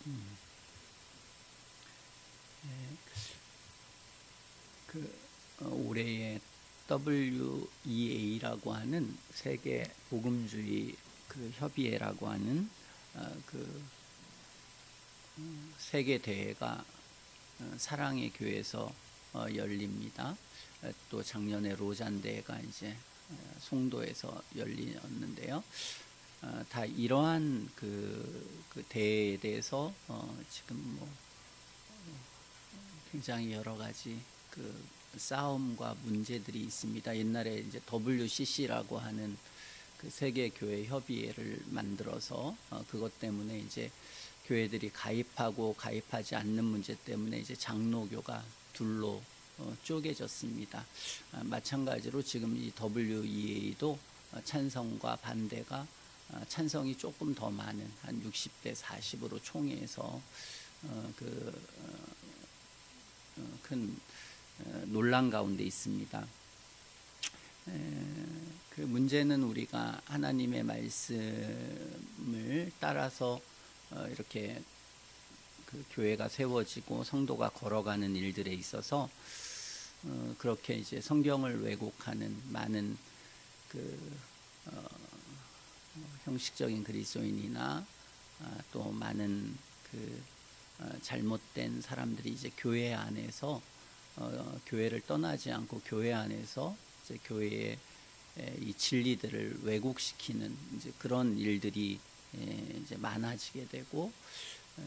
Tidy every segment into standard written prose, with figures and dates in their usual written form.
음, 예, 올해의 WEA라고 하는 세계 복음주의 협의회라고 하는 세계 대회가 사랑의 교회에서 열립니다. 또 작년에 로잔 대회가 이제 송도에서 열렸는데요. 다 이러한 그 대회에 대해서 지금 뭐 굉장히 여러 가지 싸움과 문제들이 있습니다. 옛날에 이제 WCC라고 하는 그 세계 교회 협의회를 만들어서 그것 때문에 이제 교회들이 가입하고 가입하지 않는 문제 때문에 이제 장로교가 둘로 쪼개졌습니다. 마찬가지로 지금 이 WEA도 찬성과 반대가 찬성이 조금 더 많은 한 60대 40으로 총회에서 큰 논란 가운데 있습니다. 그 문제는 우리가 하나님의 말씀을 따라서 이렇게 그 교회가 세워지고 성도가 걸어가는 일들에 있어서 그렇게 이제 성경을 왜곡하는 많은 형식적인 그리스도인이나 또 많은 잘못된 사람들이 이제 교회 안에서 교회를 떠나지 않고 교회 안에서 이제 교회의 이 진리들을 왜곡시키는 이제 그런 일들이 이제 많아지게 되고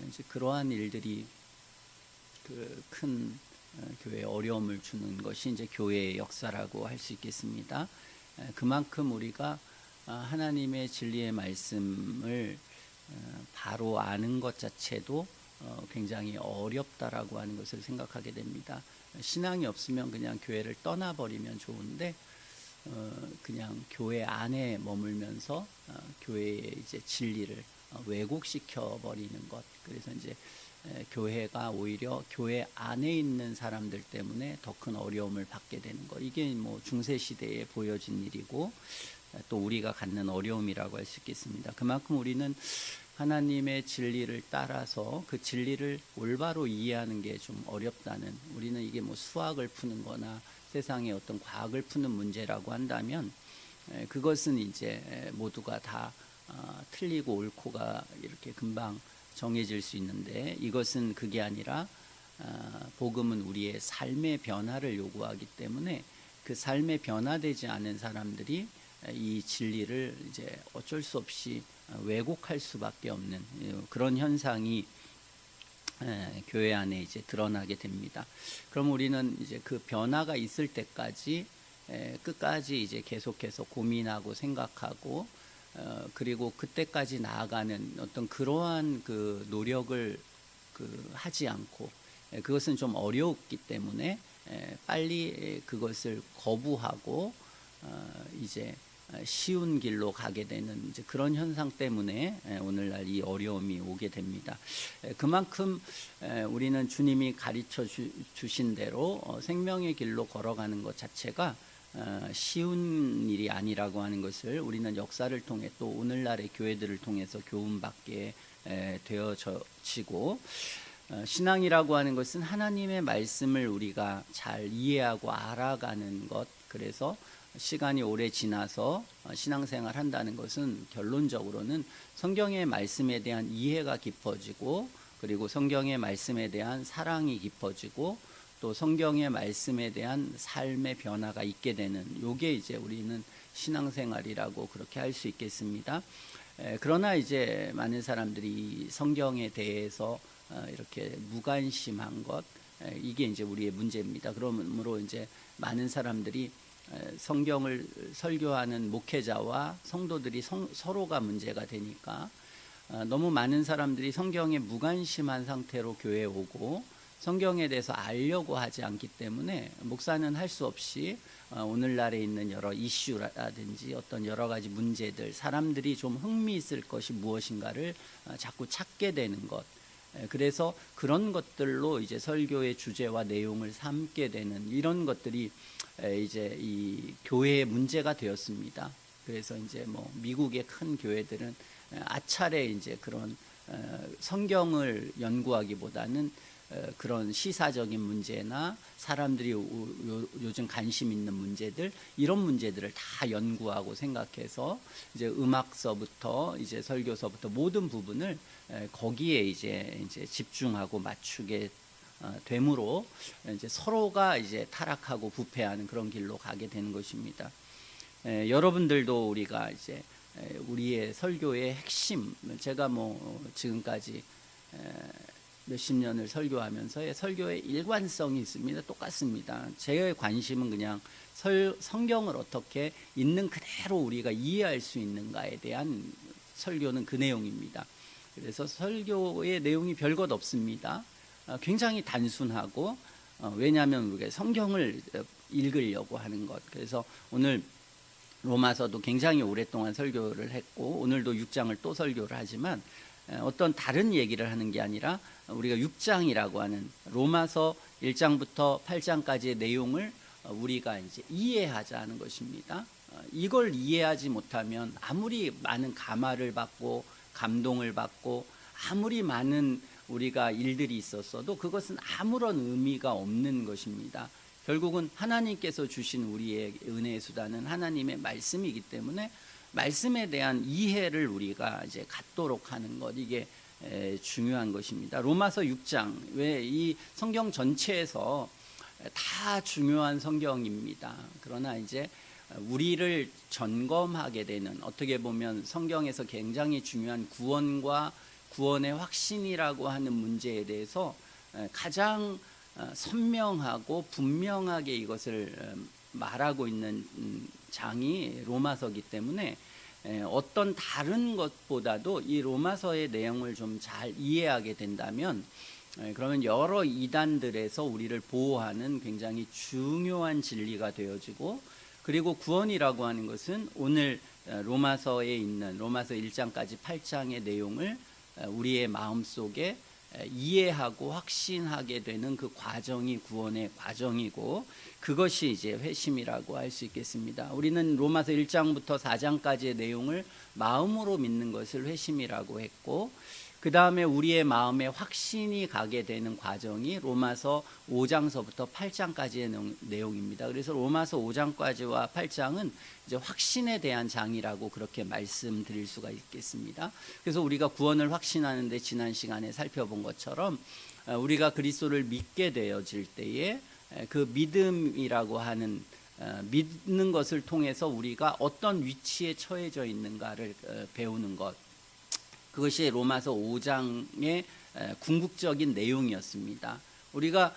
이제 그러한 일들이 큰 교회에 어려움을 주는 것이 이제 교회의 역사라고 할 수 있겠습니다. 그만큼 우리가 하나님의 진리의 말씀을 바로 아는 것 자체도 굉장히 어렵다라고 하는 것을 생각하게 됩니다. 신앙이 없으면 그냥 교회를 떠나버리면 좋은데 그냥 교회 안에 머물면서 교회의 이제 진리를 왜곡시켜 버리는 것. 그래서 이제 교회가 오히려 교회 안에 있는 사람들 때문에 더 큰 어려움을 받게 되는 것. 이게 뭐 중세 시대에 보여진 일이고 또 우리가 갖는 어려움이라고 할 수 있겠습니다. 그만큼 우리는 하나님의 진리를 따라서 그 진리를 올바로 이해하는 게 좀 어렵다는, 우리는 이게 뭐 수학을 푸는 거나 세상의 어떤 과학을 푸는 문제라고 한다면 그것은 이제 모두가 다 틀리고 옳고가 이렇게 금방 정해질 수 있는데, 이것은 그게 아니라 복음은 우리의 삶의 변화를 요구하기 때문에 그 삶에 변화되지 않은 사람들이 이 진리를 이제 어쩔 수 없이 왜곡할 수밖에 없는 그런 현상이 교회 안에 이제 드러나게 됩니다. 그럼 우리는 이제 그 변화가 있을 때까지 끝까지 이제 계속해서 고민하고 생각하고 그리고 그때까지 나아가는 어떤 그러한 그 노력을 하지 않고 그것은 좀 어려웠기 때문에 빨리 그것을 거부하고 이제 쉬운 길로 가게 되는 이제 그런 현상 때문에 오늘날 이 어려움이 오게 됩니다. 그만큼 우리는 주님이 가르쳐 주신 대로 생명의 길로 걸어가는 것 자체가 쉬운 일이 아니라고 하는 것을 우리는 역사를 통해 또 오늘날의 교회들을 통해서 교훈받게 되어지고, 신앙이라고 하는 것은 하나님의 말씀을 우리가 잘 이해하고 알아가는 것. 그래서 시간이 오래 지나서 신앙생활 한다는 것은 결론적으로는 성경의 말씀에 대한 이해가 깊어지고, 그리고 성경의 말씀에 대한 사랑이 깊어지고, 또 성경의 말씀에 대한 삶의 변화가 있게 되는, 요게 이제 우리는 신앙생활이라고 그렇게 할 수 있겠습니다. 그러나 이제 많은 사람들이 성경에 대해서 이렇게 무관심한 것, 이게 이제 우리의 문제입니다. 그러므로 이제 많은 사람들이 성경을 설교하는 목회자와 성도들이 서로가 문제가 되니까 너무 많은 사람들이 성경에 무관심한 상태로 교회에 오고 성경에 대해서 알려고 하지 않기 때문에 목사는 할 수 없이 오늘날에 있는 여러 이슈라든지 어떤 여러 가지 문제들, 사람들이 좀 흥미있을 것이 무엇인가를 자꾸 찾게 되는 것, 그래서 그런 것들로 이제 설교의 주제와 내용을 삼게 되는 이런 것들이 이제 이 교회의 문제가 되었습니다. 그래서 이제 뭐 미국의 큰 교회들은 아차례 이제 그런 성경을 연구하기보다는 그런 시사적인 문제나 사람들이 요즘 관심 있는 문제들, 이런 문제들을 다 연구하고 생각해서 이제 음악서부터 이제 설교서부터 모든 부분을 거기에 이제 집중하고 맞추게 되므로 이제 서로가 이제 타락하고 부패하는 그런 길로 가게 되는 것입니다. 여러분들도 우리가 이제 우리의 설교의 핵심, 제가 뭐 지금까지 몇십 년을 설교하면서 설교의 일관성이 있습니다. 똑같습니다. 제 관심은 그냥 성경을 어떻게 있는 그대로 우리가 이해할 수 있는가에 대한 설교는 그 내용입니다. 그래서 설교의 내용이 별것 없습니다. 굉장히 단순하고, 왜냐하면 우리가 성경을 읽으려고 하는 것. 그래서 오늘 로마서도 굉장히 오랫동안 설교를 했고, 오늘도 6장을 또 설교를 하지만 어떤 다른 얘기를 하는 게 아니라 우리가 6장이라고 하는 로마서 1장부터 8장까지의 내용을 우리가 이제 이해하자는 것입니다. 이걸 이해하지 못하면 아무리 많은 감화를 받고 감동을 받고 아무리 많은 우리가 일들이 있었어도 그것은 아무런 의미가 없는 것입니다. 결국은 하나님께서 주신 우리의 은혜의 수단은 하나님의 말씀이기 때문에 말씀에 대한 이해를 우리가 이제 갖도록 하는 것, 이게 중요한 것입니다. 로마서 6장, 왜 이 성경 전체에서 다 중요한 성경입니다. 그러나 이제 우리를 점검하게 되는, 어떻게 보면 성경에서 굉장히 중요한 구원과 구원의 확신이라고 하는 문제에 대해서 가장 선명하고 분명하게 이것을 말하고 있는 장이 로마서이기 때문에 어떤 다른 것보다도 이 로마서의 내용을 좀 잘 이해하게 된다면, 그러면 여러 이단들에서 우리를 보호하는 굉장히 중요한 진리가 되어지고, 그리고 구원이라고 하는 것은 오늘 로마서에 있는 로마서 1장까지 8장의 내용을 우리의 마음속에 이해하고 확신하게 되는 그 과정이 구원의 과정이고, 그것이 이제 회심이라고 할 수 있겠습니다. 우리는 로마서 1장부터 4장까지의 내용을 마음으로 믿는 것을 회심이라고 했고, 그 다음에 우리의 마음에 확신이 가게 되는 과정이 로마서 5장서부터 8장까지의 내용입니다. 그래서 로마서 5장까지와 8장은 이제 확신에 대한 장이라고 그렇게 말씀드릴 수가 있겠습니다. 그래서 우리가 구원을 확신하는데 지난 시간에 살펴본 것처럼 우리가 그리스도를 믿게 되어질 때에 그 믿음이라고 하는 믿는 것을 통해서 우리가 어떤 위치에 처해져 있는가를 배우는 것, 그것이 로마서 5장의 궁극적인 내용이었습니다. 우리가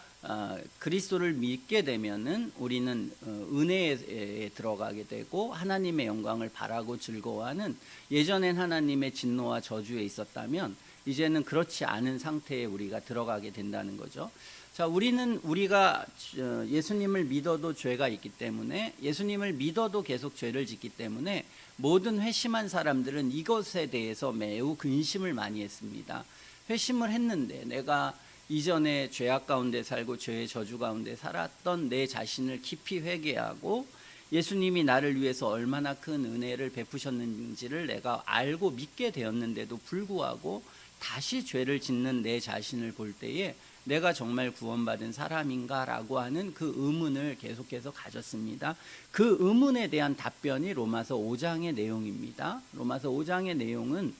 그리스도를 믿게 되면은 우리는 은혜에 들어가게 되고 하나님의 영광을 바라고 즐거워하는, 예전엔 하나님의 진노와 저주에 있었다면 이제는 그렇지 않은 상태에 우리가 들어가게 된다는 거죠. 자, 우리가 예수님을 믿어도 죄가 있기 때문에, 예수님을 믿어도 계속 죄를 짓기 때문에 모든 회심한 사람들은 이것에 대해서 매우 근심을 많이 했습니다. 회심을 했는데 내가 이전에 죄악 가운데 살고 죄의 저주 가운데 살았던 내 자신을 깊이 회개하고 예수님이 나를 위해서 얼마나 큰 은혜를 베푸셨는지를 내가 알고 믿게 되었는데도 불구하고 다시 죄를 짓는 내 자신을 볼 때에 내가 정말 구원받은 사람인가라고 하는 그 의문을 계속해서 가졌습니다. 그 의문에 대한 답변이 로마서 5장의 내용입니다. 로마서 5장의 내용은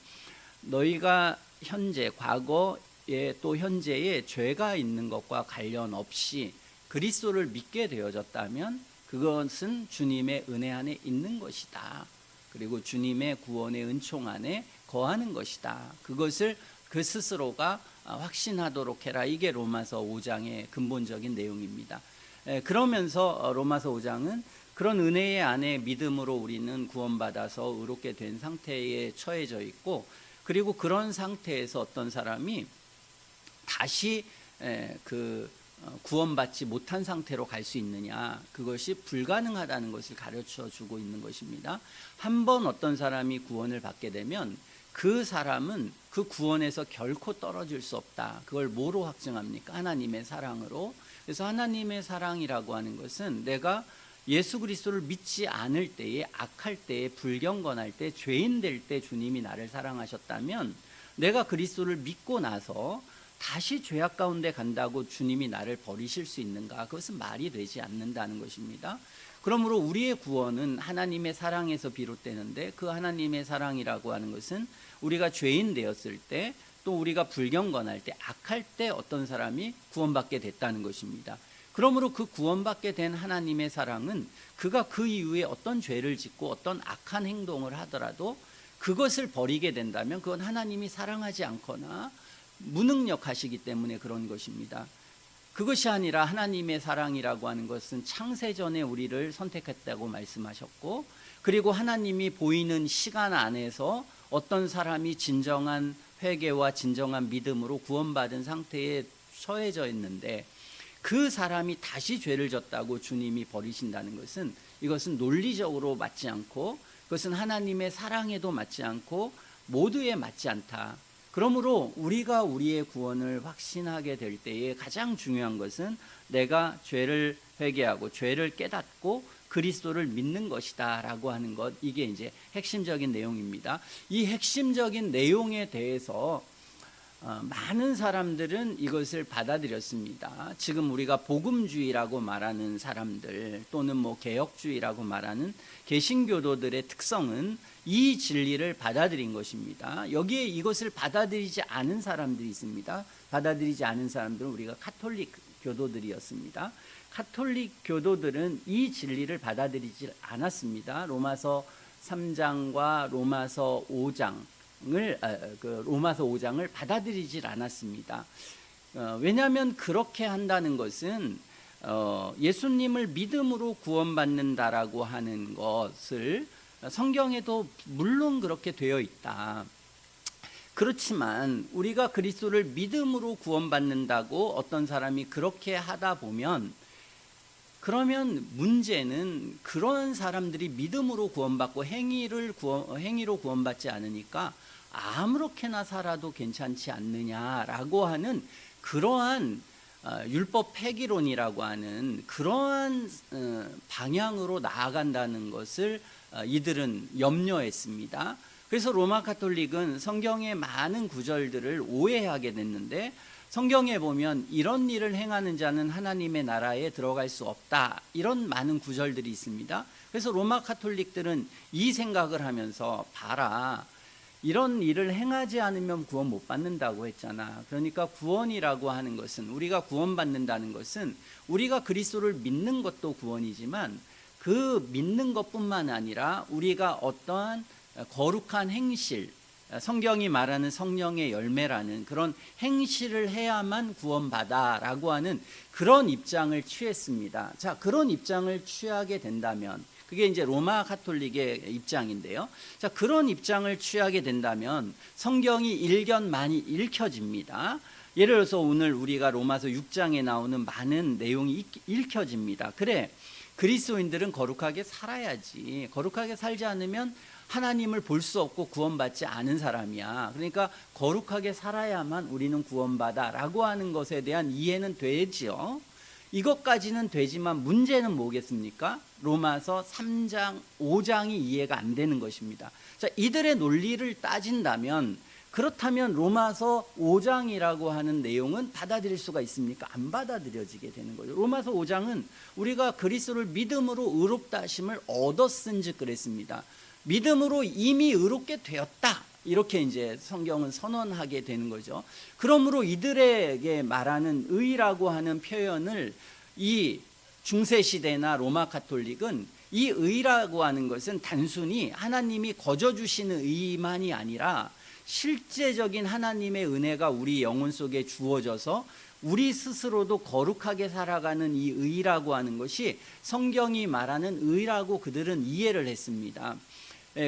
너희가 현재, 과거에 또 현재에 죄가 있는 것과 관련 없이 그리스도를 믿게 되어졌다면 그것은 주님의 은혜 안에 있는 것이다. 그리고 주님의 구원의 은총 안에 거하는 것이다. 그것을 그 스스로가 확신하도록 해라. 이게 로마서 5장의 근본적인 내용입니다. 그러면서 로마서 5장은 그런 은혜의 안에 믿음으로 우리는 구원받아서 의롭게 된 상태에 처해져 있고, 그리고 그런 상태에서 어떤 사람이 다시 구원받지 못한 상태로 갈 수 있느냐, 그것이 불가능하다는 것을 가르쳐 주고 있는 것입니다. 한번 어떤 사람이 구원을 받게 되면 그 사람은 그 구원에서 결코 떨어질 수 없다. 그걸 뭐로 확증합니까? 하나님의 사랑으로. 그래서 하나님의 사랑이라고 하는 것은 내가 예수 그리스도를 믿지 않을 때에, 악할 때에, 불경건할 때, 죄인 될 때 주님이 나를 사랑하셨다면 내가 그리스도를 믿고 나서 다시 죄악 가운데 간다고 주님이 나를 버리실 수 있는가? 그것은 말이 되지 않는다는 것입니다. 그러므로 우리의 구원은 하나님의 사랑에서 비롯되는데, 그 하나님의 사랑이라고 하는 것은 우리가 죄인 되었을 때, 또 우리가 불경건할 때, 악할 때 어떤 사람이 구원받게 됐다는 것입니다. 그러므로 그 구원받게 된 하나님의 사랑은 그가 그 이후에 어떤 죄를 짓고 어떤 악한 행동을 하더라도 그것을 버리게 된다면 그건 하나님이 사랑하지 않거나 무능력하시기 때문에 그런 것입니다. 그것이 아니라 하나님의 사랑이라고 하는 것은 창세전에 우리를 선택했다고 말씀하셨고, 그리고 하나님이 보이는 시간 안에서 어떤 사람이 진정한 회개와 진정한 믿음으로 구원받은 상태에 처해져 있는데 그 사람이 다시 죄를 졌다고 주님이 버리신다는 것은, 이것은 논리적으로 맞지 않고 그것은 하나님의 사랑에도 맞지 않고 모두에 맞지 않다. 그러므로 우리가 우리의 구원을 확신하게 될 때에 가장 중요한 것은 내가 죄를 회개하고 죄를 깨닫고 그리스도를 믿는 것이다 라고 하는 것, 이게 이제 핵심적인 내용입니다. 이 핵심적인 내용에 대해서 많은 사람들은 이것을 받아들였습니다. 지금 우리가 복음주의라고 말하는 사람들, 또는 뭐 개혁주의라고 말하는 개신교도들의 특성은 이 진리를 받아들인 것입니다. 여기에 이것을 받아들이지 않은 사람들이 있습니다. 받아들이지 않은 사람들은 우리가 카톨릭 교도들이었습니다. 카톨릭 교도들은 이 진리를 받아들이지 않았습니다. 로마서 3장과 로마서 5장을 받아들이질 않았습니다. 왜냐하면 그렇게 한다는 것은 예수님을 믿음으로 구원받는다라고 하는 것을 성경에도 물론 그렇게 되어 있다. 그렇지만 우리가 그리스도를 믿음으로 구원받는다고 어떤 사람이 그렇게 하다 보면, 그러면 문제는 그런 사람들이 믿음으로 구원받고 행위로 구원받지 않으니까 아무렇게나 살아도 괜찮지 않느냐라고 하는 그러한 율법 폐기론이라고 하는 그러한 방향으로 나아간다는 것을 이들은 염려했습니다. 그래서 로마 카톨릭은 성경의 많은 구절들을 오해하게 됐는데, 성경에 보면 이런 일을 행하는 자는 하나님의 나라에 들어갈 수 없다, 이런 많은 구절들이 있습니다. 그래서 로마 카톨릭들은 이 생각을 하면서, 봐라, 이런 일을 행하지 않으면 구원 못 받는다고 했잖아. 그러니까 구원이라고 하는 것은, 우리가 구원받는다는 것은 우리가 그리스도를 믿는 것도 구원이지만 그 믿는 것뿐만 아니라 우리가 어떠한 거룩한 행실, 성경이 말하는 성령의 열매라는 그런 행실을 해야만 구원받아라고 하는 그런 입장을 취했습니다. 자, 그런 입장을 취하게 된다면, 그게 이제 로마 카톨릭의 입장인데요. 자, 그런 입장을 취하게 된다면 성경이 일견만이 읽혀집니다. 예를 들어서 오늘 우리가 로마서 6장에 나오는 많은 내용이 읽혀집니다. 그래, 그리스도인들은 거룩하게 살아야지. 거룩하게 살지 않으면 하나님을 볼 수 없고 구원받지 않은 사람이야. 그러니까 거룩하게 살아야만 우리는 구원받아 라고 하는 것에 대한 이해는 되지요. 이것까지는 되지만 문제는 뭐겠습니까? 로마서 3장, 5장이 이해가 안 되는 것입니다. 자, 이들의 논리를 따진다면, 그렇다면 로마서 5장이라고 하는 내용은 받아들일 수가 있습니까? 안 받아들여지게 되는 거죠. 로마서 5장은 우리가 그리스도를 믿음으로 의롭다 하심을 얻었은즉 그랬습니다. 믿음으로 이미 의롭게 되었다, 이렇게 이제 성경은 선언하게 되는 거죠. 그러므로 이들에게 말하는 의라고 하는 표현을 이 중세시대나 로마 카톨릭은, 이 의라고 하는 것은 단순히 하나님이 거저 주시는 의만이 아니라 실제적인 하나님의 은혜가 우리 영혼 속에 주어져서 우리 스스로도 거룩하게 살아가는 이 의라고 하는 것이 성경이 말하는 의라고 그들은 이해를 했습니다.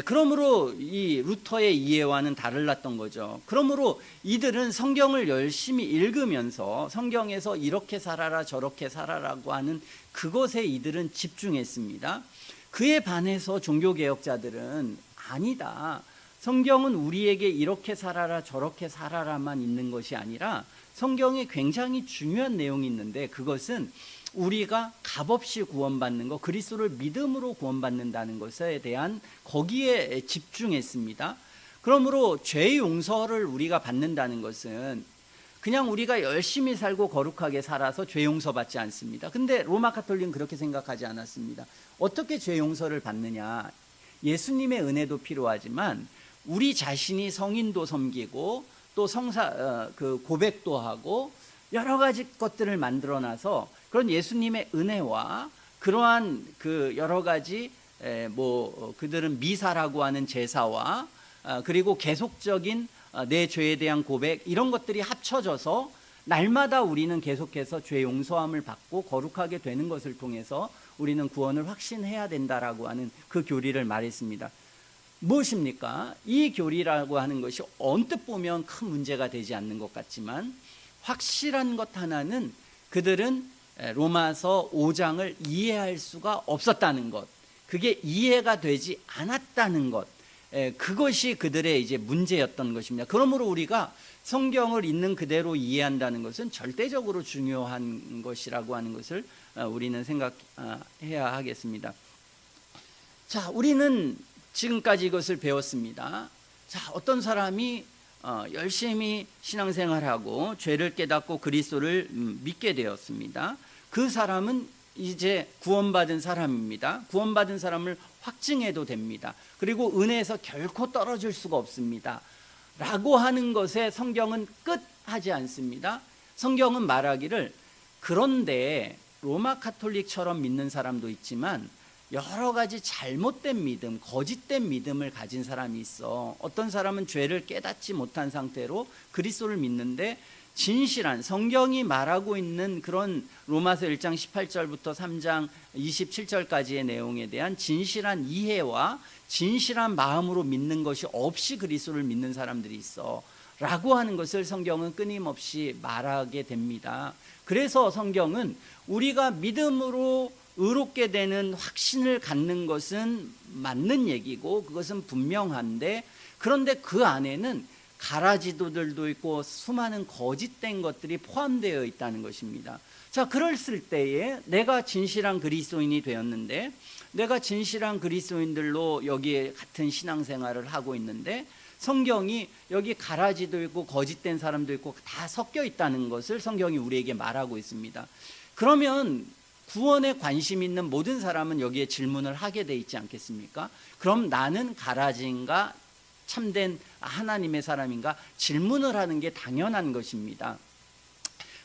그러므로 이 루터의 이해와는 달랐던 거죠. 그러므로 이들은 성경을 열심히 읽으면서 성경에서 이렇게 살아라 저렇게 살아라고 하는 그것에 이들은 집중했습니다. 그에 반해서 종교개혁자들은 아니다, 성경은 우리에게 이렇게 살아라 저렇게 살아라만 있는 것이 아니라 성경에 굉장히 중요한 내용이 있는데, 그것은 우리가 값없이 구원받는 것, 그리스도를 믿음으로 구원받는다는 것에 대한, 거기에 집중했습니다. 그러므로 죄 용서를 우리가 받는다는 것은 그냥 우리가 열심히 살고 거룩하게 살아서 죄 용서받지 않습니다. 근데 로마 가톨릭은 그렇게 생각하지 않았습니다. 어떻게 죄 용서를 받느냐? 예수님의 은혜도 필요하지만 우리 자신이 성인도 섬기고 또 고백도 하고 여러 가지 것들을 만들어놔서 그런 예수님의 은혜와 그러한 그 여러 가지 그들은 미사라고 하는 제사와 그리고 계속적인 내 죄에 대한 고백, 이런 것들이 합쳐져서 날마다 우리는 계속해서 죄 용서함을 받고 거룩하게 되는 것을 통해서 우리는 구원을 확신해야 된다라고 하는 그 교리를 말했습니다. 무엇입니까? 이 교리라고 하는 것이 언뜻 보면 큰 문제가 되지 않는 것 같지만 확실한 것 하나는 그들은 로마서 5장을 이해할 수가 없었다는 것, 그게 이해가 되지 않았다는 것, 그것이 그들의 이제 문제였던 것입니다. 그러므로 우리가 성경을 있는 그대로 이해한다는 것은 절대적으로 중요한 것이라고 하는 것을 우리는 생각해야 하겠습니다. 자, 우리는 지금까지 이것을 배웠습니다. 자, 어떤 사람이 열심히 신앙생활하고 죄를 깨닫고 그리스도를 믿게 되었습니다. 그 사람은 이제 구원받은 사람입니다. 구원받은 사람을 확증해도 됩니다. 그리고 은혜에서 결코 떨어질 수가 없습니다. 라고 하는 것에 성경은 끝하지 않습니다. 성경은 말하기를 그런데 로마 카톨릭처럼 믿는 사람도 있지만 여러 가지 잘못된 믿음, 거짓된 믿음을 가진 사람이 있어. 어떤 사람은 죄를 깨닫지 못한 상태로 그리스도를 믿는데 진실한 성경이 말하고 있는 그런 로마서 1장 18절부터 3장 27절까지의 내용에 대한 진실한 이해와 진실한 마음으로 믿는 것이 없이 그리스도를 믿는 사람들이 있어 라고 하는 것을 성경은 끊임없이 말하게 됩니다. 그래서 성경은 우리가 믿음으로 의롭게 되는 확신을 갖는 것은 맞는 얘기고 그것은 분명한데, 그런데 그 안에는 가라지도들도 있고 수많은 거짓된 것들이 포함되어 있다는 것입니다. 자, 그랬을 때에 내가 진실한 그리스도인이 되었는데, 내가 진실한 그리스도인들로 여기에 같은 신앙생활을 하고 있는데 성경이 여기 가라지도 있고 거짓된 사람도 있고 다 섞여 있다는 것을 성경이 우리에게 말하고 있습니다. 그러면 구원에 관심 있는 모든 사람은 여기에 질문을 하게 돼 있지 않겠습니까? 그럼 나는 가라지인가 참된 하나님의 사람인가 질문을 하는 게 당연한 것입니다.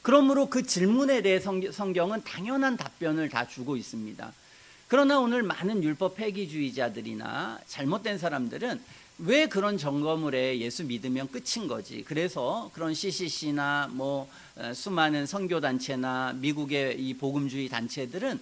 그러므로 그 질문에 대해 성경은 당연한 답변을 다 주고 있습니다. 그러나 오늘 많은 율법 폐기주의자들이나 잘못된 사람들은 왜 그런 점검을 해? 예수 믿으면 끝인 거지. 그래서 그런 CCC나 수많은 선교단체나 미국의 이 복음주의 단체들은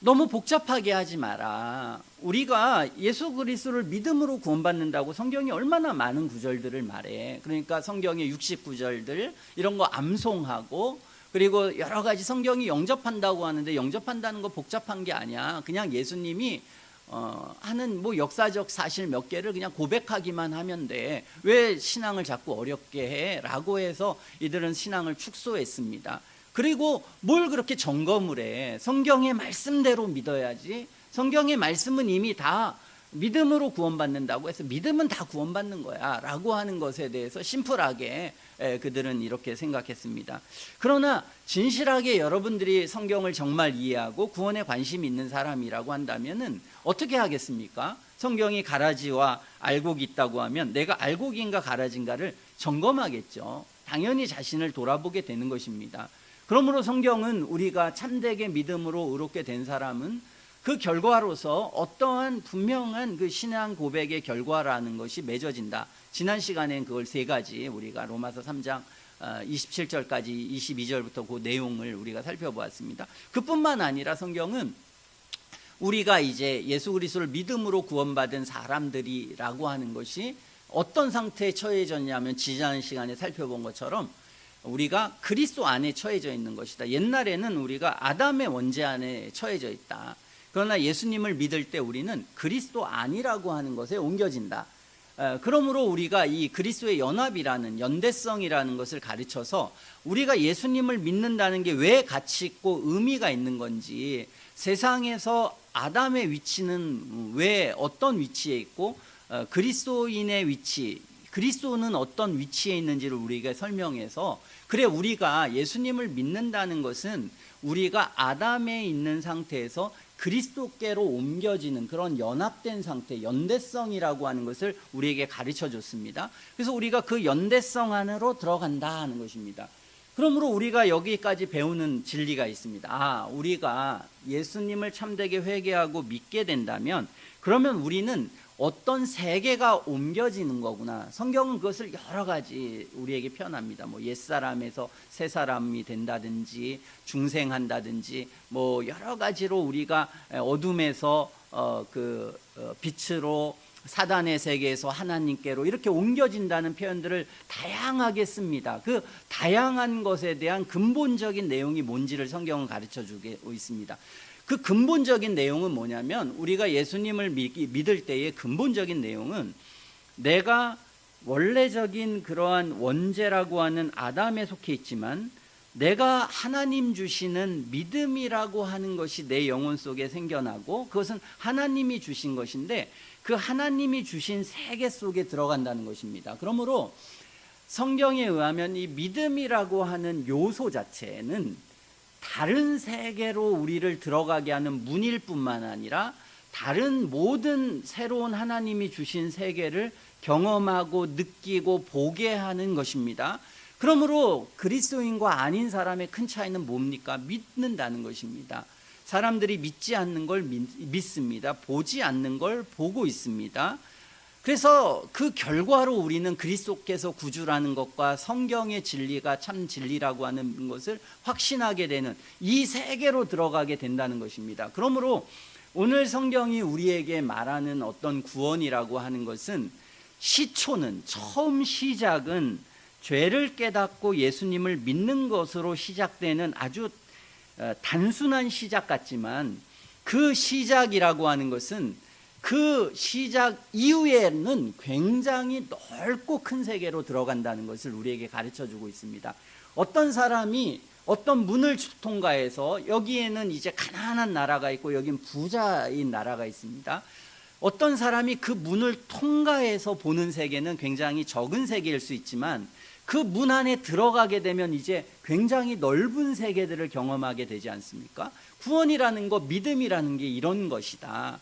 너무 복잡하게 하지 마라. 우리가 예수 그리스도를 믿음으로 구원받는다고 성경이 얼마나 많은 구절들을 말해. 그러니까 성경의 60구절들 이런 거 암송하고, 그리고 여러 가지 성경이 영접한다고 하는데 영접한다는 거 복잡한 게 아니야. 그냥 예수님이 하는 역사적 사실 몇 개를 그냥 고백하기만 하면 돼. 왜 신앙을 자꾸 어렵게 해? 라고 해서 이들은 신앙을 축소했습니다. 그리고 뭘 그렇게 점검을 해? 성경의 말씀대로 믿어야지. 성경의 말씀은 이미 다 믿음으로 구원받는다고 해서 믿음은 다 구원받는 거야 라고 하는 것에 대해서 심플하게 그들은 이렇게 생각했습니다. 그러나 진실하게 여러분들이 성경을 정말 이해하고 구원에 관심이 있는 사람이라고 한다면은 어떻게 하겠습니까? 성경이 가라지와 알곡이 있다고 하면 내가 알곡인가 가라지인가를 점검하겠죠. 당연히 자신을 돌아보게 되는 것입니다. 그러므로 성경은 우리가 참되게 믿음으로 의롭게 된 사람은 그 결과로서 어떠한 분명한 그 신앙 고백의 결과라는 것이 맺어진다. 지난 시간엔 그걸 세 가지 우리가 로마서 3장 27절까지 22절부터 그 내용을 우리가 살펴보았습니다. 그뿐만 아니라 성경은 우리가 이제 예수 그리스도를 믿음으로 구원받은 사람들이라고 하는 것이 어떤 상태에 처해졌냐면 지난 시간에 살펴본 것처럼 우리가 그리스도 안에 처해져 있는 것이다. 옛날에는 우리가 아담의 원죄 안에 처해져 있다. 그러나 예수님을 믿을 때 우리는 그리스도 아니라고 하는 것에 옮겨진다. 그러므로 우리가 이 그리스도의 연합이라는 연대성이라는 것을 가르쳐서 우리가 예수님을 믿는다는 게 왜 가치 있고 의미가 있는 건지, 세상에서 아담의 위치는 왜 어떤 위치에 있고 그리스도인의 위치, 그리스도는 어떤 위치에 있는지를 우리에게 설명해서, 그래 우리가 예수님을 믿는다는 것은 우리가 아담에 있는 상태에서 그리스도께로 옮겨지는 그런 연합된 상태, 연대성이라고 하는 것을 우리에게 가르쳐 줬습니다. 그래서 우리가 그 연대성 안으로 들어간다 하는 것입니다. 그러므로 우리가 여기까지 배우는 진리가 있습니다. 우리가 예수님을 참되게 회개하고 믿게 된다면 그러면 우리는 어떤 세계가 옮겨지는 거구나. 성경은 그것을 여러 가지 우리에게 표현합니다. 뭐 옛사람에서 새사람이 된다든지 중생한다든지 뭐 여러 가지로 우리가 어둠에서 빛으로, 사단의 세계에서 하나님께로 이렇게 옮겨진다는 표현들을 다양하게 씁니다. 그 다양한 것에 대한 근본적인 내용이 뭔지를 성경은 가르쳐 주고 있습니다. 그 근본적인 내용은 뭐냐면 우리가 예수님을 믿을 때의 근본적인 내용은 내가 원래적인 그러한 원죄라고 하는 아담에 속해 있지만 내가 하나님 주시는 믿음이라고 하는 것이 내 영혼 속에 생겨나고 그것은 하나님이 주신 것인데 그 하나님이 주신 세계 속에 들어간다는 것입니다. 그러므로 성경에 의하면 이 믿음이라고 하는 요소 자체는 다른 세계로 우리를 들어가게 하는 문일 뿐만 아니라 다른 모든 새로운 하나님이 주신 세계를 경험하고 느끼고 보게 하는 것입니다. 그러므로 그리스도인과 아닌 사람의 큰 차이는 뭡니까? 믿는다는 것입니다. 사람들이 믿지 않는 걸 믿습니다. 보지 않는 걸 보고 있습니다. 그래서 그 결과로 우리는 그리스도께서 구주라는 것과 성경의 진리가 참 진리라고 하는 것을 확신하게 되는 이 세계로 들어가게 된다는 것입니다. 그러므로 오늘 성경이 우리에게 말하는 어떤 구원이라고 하는 것은 시초는, 처음 시작은 죄를 깨닫고 예수님을 믿는 것으로 시작되는 아주 단순한 시작 같지만 그 시작이라고 하는 것은 그 시작 이후에는 굉장히 넓고 큰 세계로 들어간다는 것을 우리에게 가르쳐 주고 있습니다. 어떤 사람이 어떤 문을 통과해서 여기에는 이제 가난한 나라가 있고 여긴 부자인 나라가 있습니다. 어떤 사람이 그 문을 통과해서 보는 세계는 굉장히 적은 세계일 수 있지만 그 문 안에 들어가게 되면 이제 굉장히 넓은 세계들을 경험하게 되지 않습니까? 구원이라는 것, 믿음이라는 게 이런 것이다.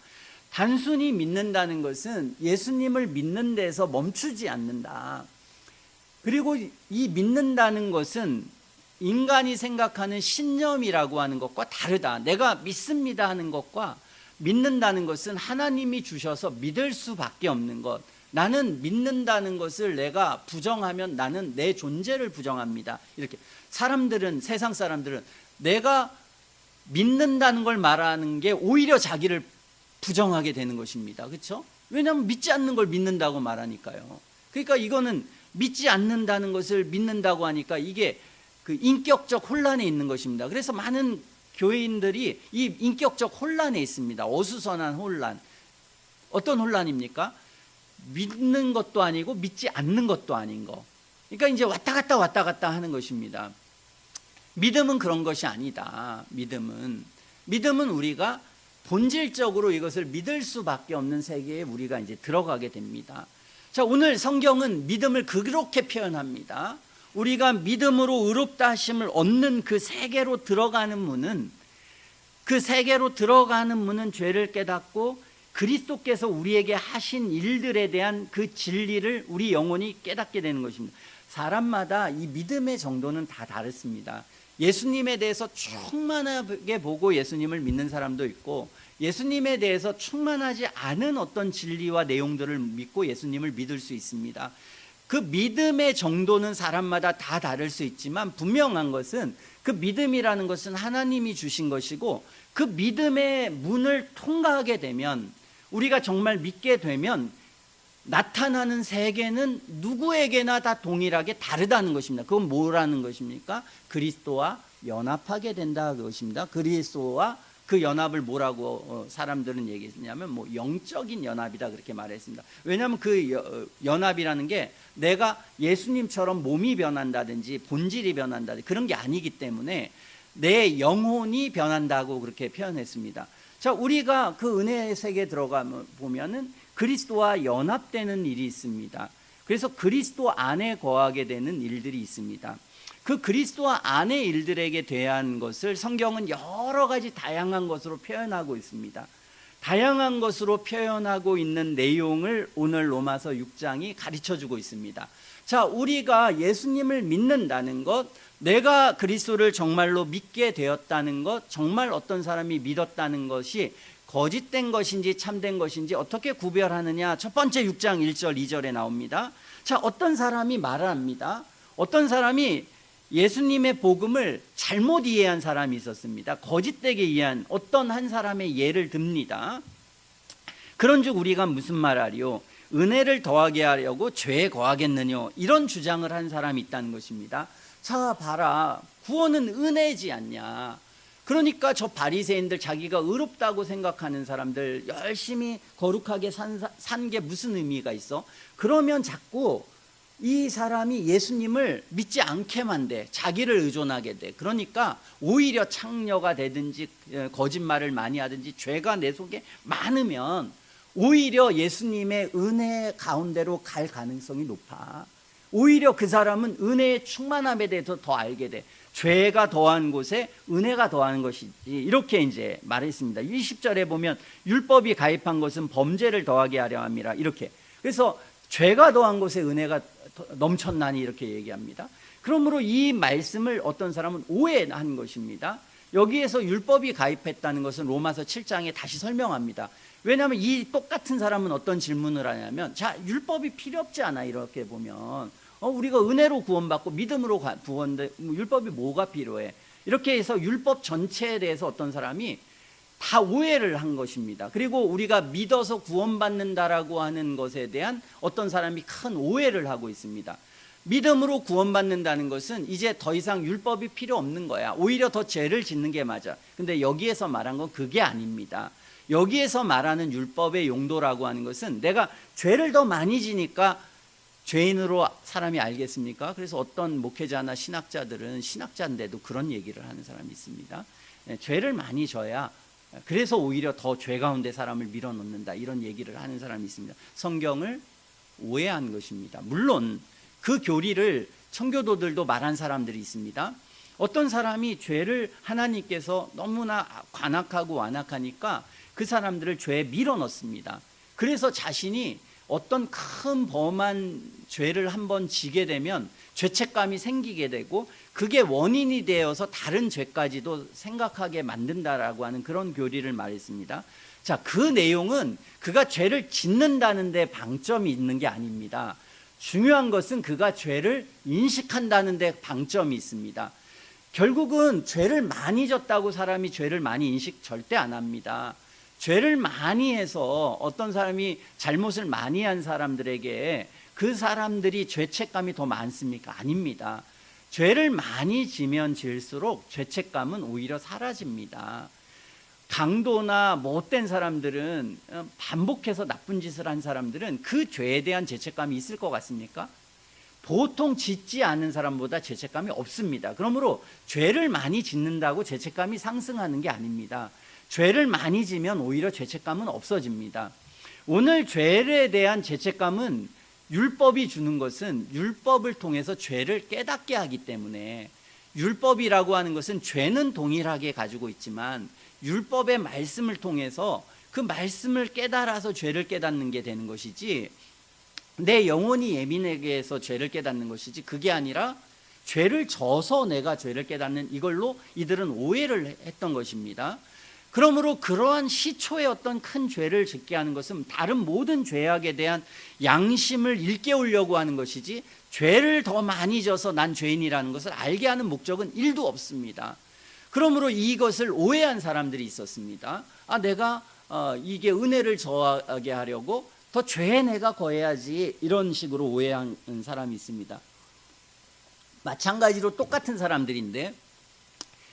단순히 믿는다는 것은 예수님을 믿는 데서 멈추지 않는다. 그리고 이 믿는다는 것은 인간이 생각하는 신념이라고 하는 것과 다르다. 내가 믿습니다 하는 것과 믿는다는 것은 하나님이 주셔서 믿을 수밖에 없는 것. 나는 믿는다는 것을 내가 부정하면 나는 내 존재를 부정합니다. 이렇게 사람들은, 세상 사람들은 내가 믿는다는 걸 말하는 게 오히려 자기를 부정하게 되는 것입니다. 그렇죠? 왜냐하면 믿지 않는 걸 믿는다고 말하니까요. 그러니까 이거는 믿지 않는다는 것을 믿는다고 하니까 이게 그 인격적 혼란에 있는 것입니다. 그래서 많은 교회인들이 이 인격적 혼란에 있습니다. 어수선한 혼란. 어떤 혼란입니까? 믿는 것도 아니고 믿지 않는 것도 아닌 거. 그러니까 이제 왔다 갔다 하는 것입니다. 믿음은 그런 것이 아니다. 믿음은 우리가 본질적으로 이것을 믿을 수밖에 없는 세계에 우리가 이제 들어가게 됩니다. 자, 오늘 성경은 믿음을 그렇게 표현합니다. 우리가 믿음으로 의롭다 하심을 얻는 그 세계로 들어가는 문은, 그 세계로 들어가는 문은 죄를 깨닫고 그리스도께서 우리에게 하신 일들에 대한 그 진리를 우리 영혼이 깨닫게 되는 것입니다. 사람마다 이 믿음의 정도는 다 다릅니다. 예수님에 대해서 충만하게 보고 예수님을 믿는 사람도 있고 예수님에 대해서 충만하지 않은 어떤 진리와 내용들을 믿고 예수님을 믿을 수 있습니다. 그 믿음의 정도는 사람마다 다 다를 수 있지만 분명한 것은 그 믿음이라는 것은 하나님이 주신 것이고 그 믿음의 문을 통과하게 되면, 우리가 정말 믿게 되면 나타나는 세계는 누구에게나 다 동일하게 다르다는 것입니다. 그건 뭐라는 것입니까? 그리스도와 연합하게 된다 그것입니다. 그리스도와 그 연합을 뭐라고 사람들은 얘기했냐면 뭐 영적인 연합이다 그렇게 말했습니다. 왜냐하면 그 연합이라는 게 내가 예수님처럼 몸이 변한다든지 본질이 변한다든지 그런 게 아니기 때문에 내 영혼이 변한다고 그렇게 표현했습니다. 자, 우리가 그 은혜의 세계에 들어가 보면은 그리스도와 연합되는 일이 있습니다. 그래서 그리스도 안에 거하게 되는 일들이 있습니다. 그 그리스도와 안의 일들에게 대한 것을 성경은 여러 가지 다양한 것으로 표현하고 있습니다. 다양한 것으로 표현하고 있는 내용을 오늘 로마서 6장이 가르쳐주고 있습니다. 자, 우리가 예수님을 믿는다는 것, 내가 그리스도를 정말로 믿게 되었다는 것, 정말 어떤 사람이 믿었다는 것이 거짓된 것인지 참된 것인지 어떻게 구별하느냐, 첫 번째 6장 1절 2절에 나옵니다. 자, 어떤 사람이 말을 합니다. 어떤 사람이 예수님의 복음을 잘못 이해한 사람이 있었습니다. 거짓되게 이해한 어떤 한 사람의 예를 듭니다. 그런즉 우리가 무슨 말하리요? 은혜를 더하게 하려고 죄에 거하겠느냐? 이런 주장을 한 사람이 있다는 것입니다. 자, 봐라, 구원은 은혜지 않냐? 그러니까 저 바리새인들, 자기가 의롭다고 생각하는 사람들, 열심히 거룩하게 산 게 무슨 의미가 있어? 그러면 자꾸 이 사람이 예수님을 믿지 않게만 돼. 자기를 의존하게 돼. 그러니까 오히려 창녀가 되든지 거짓말을 많이 하든지 죄가 내 속에 많으면 오히려 예수님의 은혜 가운데로 갈 가능성이 높아. 오히려 그 사람은 은혜의 충만함에 대해서 더 알게 돼. 죄가 더한 곳에 은혜가 더하는 것이지, 이렇게 이제 말했습니다. 20절에 보면 율법이 가입한 것은 범죄를 더하게 하려 함이라, 이렇게. 그래서 죄가 더한 곳에 은혜가 넘쳤나니, 이렇게 얘기합니다. 그러므로 이 말씀을 어떤 사람은 오해한 것입니다. 여기에서 율법이 가입했다는 것은 로마서 7장에 다시 설명합니다. 왜냐하면 이 똑같은 사람은 어떤 질문을 하냐면, 자, 율법이 필요 없지 않아, 이렇게 보면. 우리가 은혜로 구원받고 믿음으로 구원돼, 율법이 뭐가 필요해? 이렇게 해서 율법 전체에 대해서 어떤 사람이 다 오해를 한 것입니다. 그리고 우리가 믿어서 구원받는다라고 하는 것에 대한 어떤 사람이 큰 오해를 하고 있습니다. 믿음으로 구원받는다는 것은 이제 더 이상 율법이 필요 없는 거야. 오히려 더 죄를 짓는 게 맞아. 근데 여기에서 말한 건 그게 아닙니다. 여기에서 말하는 율법의 용도라고 하는 것은 내가 죄를 더 많이 지니까 죄인으로 사람이 알겠습니까? 그래서 어떤 목회자나 신학자들은, 신학자인데도 그런 얘기를 하는 사람이 있습니다. 죄를 많이 져야, 그래서 오히려 더 죄 가운데 사람을 밀어넣는다, 이런 얘기를 하는 사람이 있습니다. 성경을 오해한 것입니다. 물론 그 교리를 청교도들도 말한 사람들이 있습니다. 어떤 사람이 죄를 하나님께서 너무나 관악하고 완악하니까 그 사람들을 죄에 밀어넣습니다. 그래서 자신이 어떤 큰 범한 죄를 한번 지게 되면 죄책감이 생기게 되고 그게 원인이 되어서 다른 죄까지도 생각하게 만든다라고 하는 그런 교리를 말했습니다. 자, 그 내용은 그가 죄를 짓는다는 데 방점이 있는 게 아닙니다. 중요한 것은 그가 죄를 인식한다는 데 방점이 있습니다. 결국은 죄를 많이 졌다고 사람이 죄를 많이 인식 절대 안 합니다. 죄를 많이 해서 어떤 사람이 잘못을 많이 한 사람들에게 그 사람들이 죄책감이 더 많습니까? 아닙니다. 죄를 많이 지면 질수록 죄책감은 오히려 사라집니다. 강도나 못된 사람들은, 반복해서 나쁜 짓을 한 사람들은 그 죄에 대한 죄책감이 있을 것 같습니까? 보통 짓지 않은 사람보다 죄책감이 없습니다. 그러므로 죄를 많이 짓는다고 죄책감이 상승하는 게 아닙니다. 죄를 많이 지면 오히려 죄책감은 없어집니다. 오늘 죄에 대한 죄책감은 율법이 주는 것은 율법을 통해서 죄를 깨닫게 하기 때문에, 율법이라고 하는 것은 죄는 동일하게 가지고 있지만 율법의 말씀을 통해서 그 말씀을 깨달아서 죄를 깨닫는 게 되는 것이지, 내 영혼이 예민하게 해서 죄를 깨닫는 것이지, 그게 아니라 죄를 져서 내가 죄를 깨닫는, 이걸로 이들은 오해를 했던 것입니다. 그러므로 그러한 시초의 어떤 큰 죄를 짓게 하는 것은 다른 모든 죄악에 대한 양심을 일깨우려고 하는 것이지, 죄를 더 많이 져서 난 죄인이라는 것을 알게 하는 목적은 1도 없습니다. 그러므로 이것을 오해한 사람들이 있었습니다. 내가 이게 은혜를 더하게 하려고 더 죄에 내가 거해야지, 이런 식으로 오해한 사람이 있습니다. 마찬가지로 똑같은 사람들인데,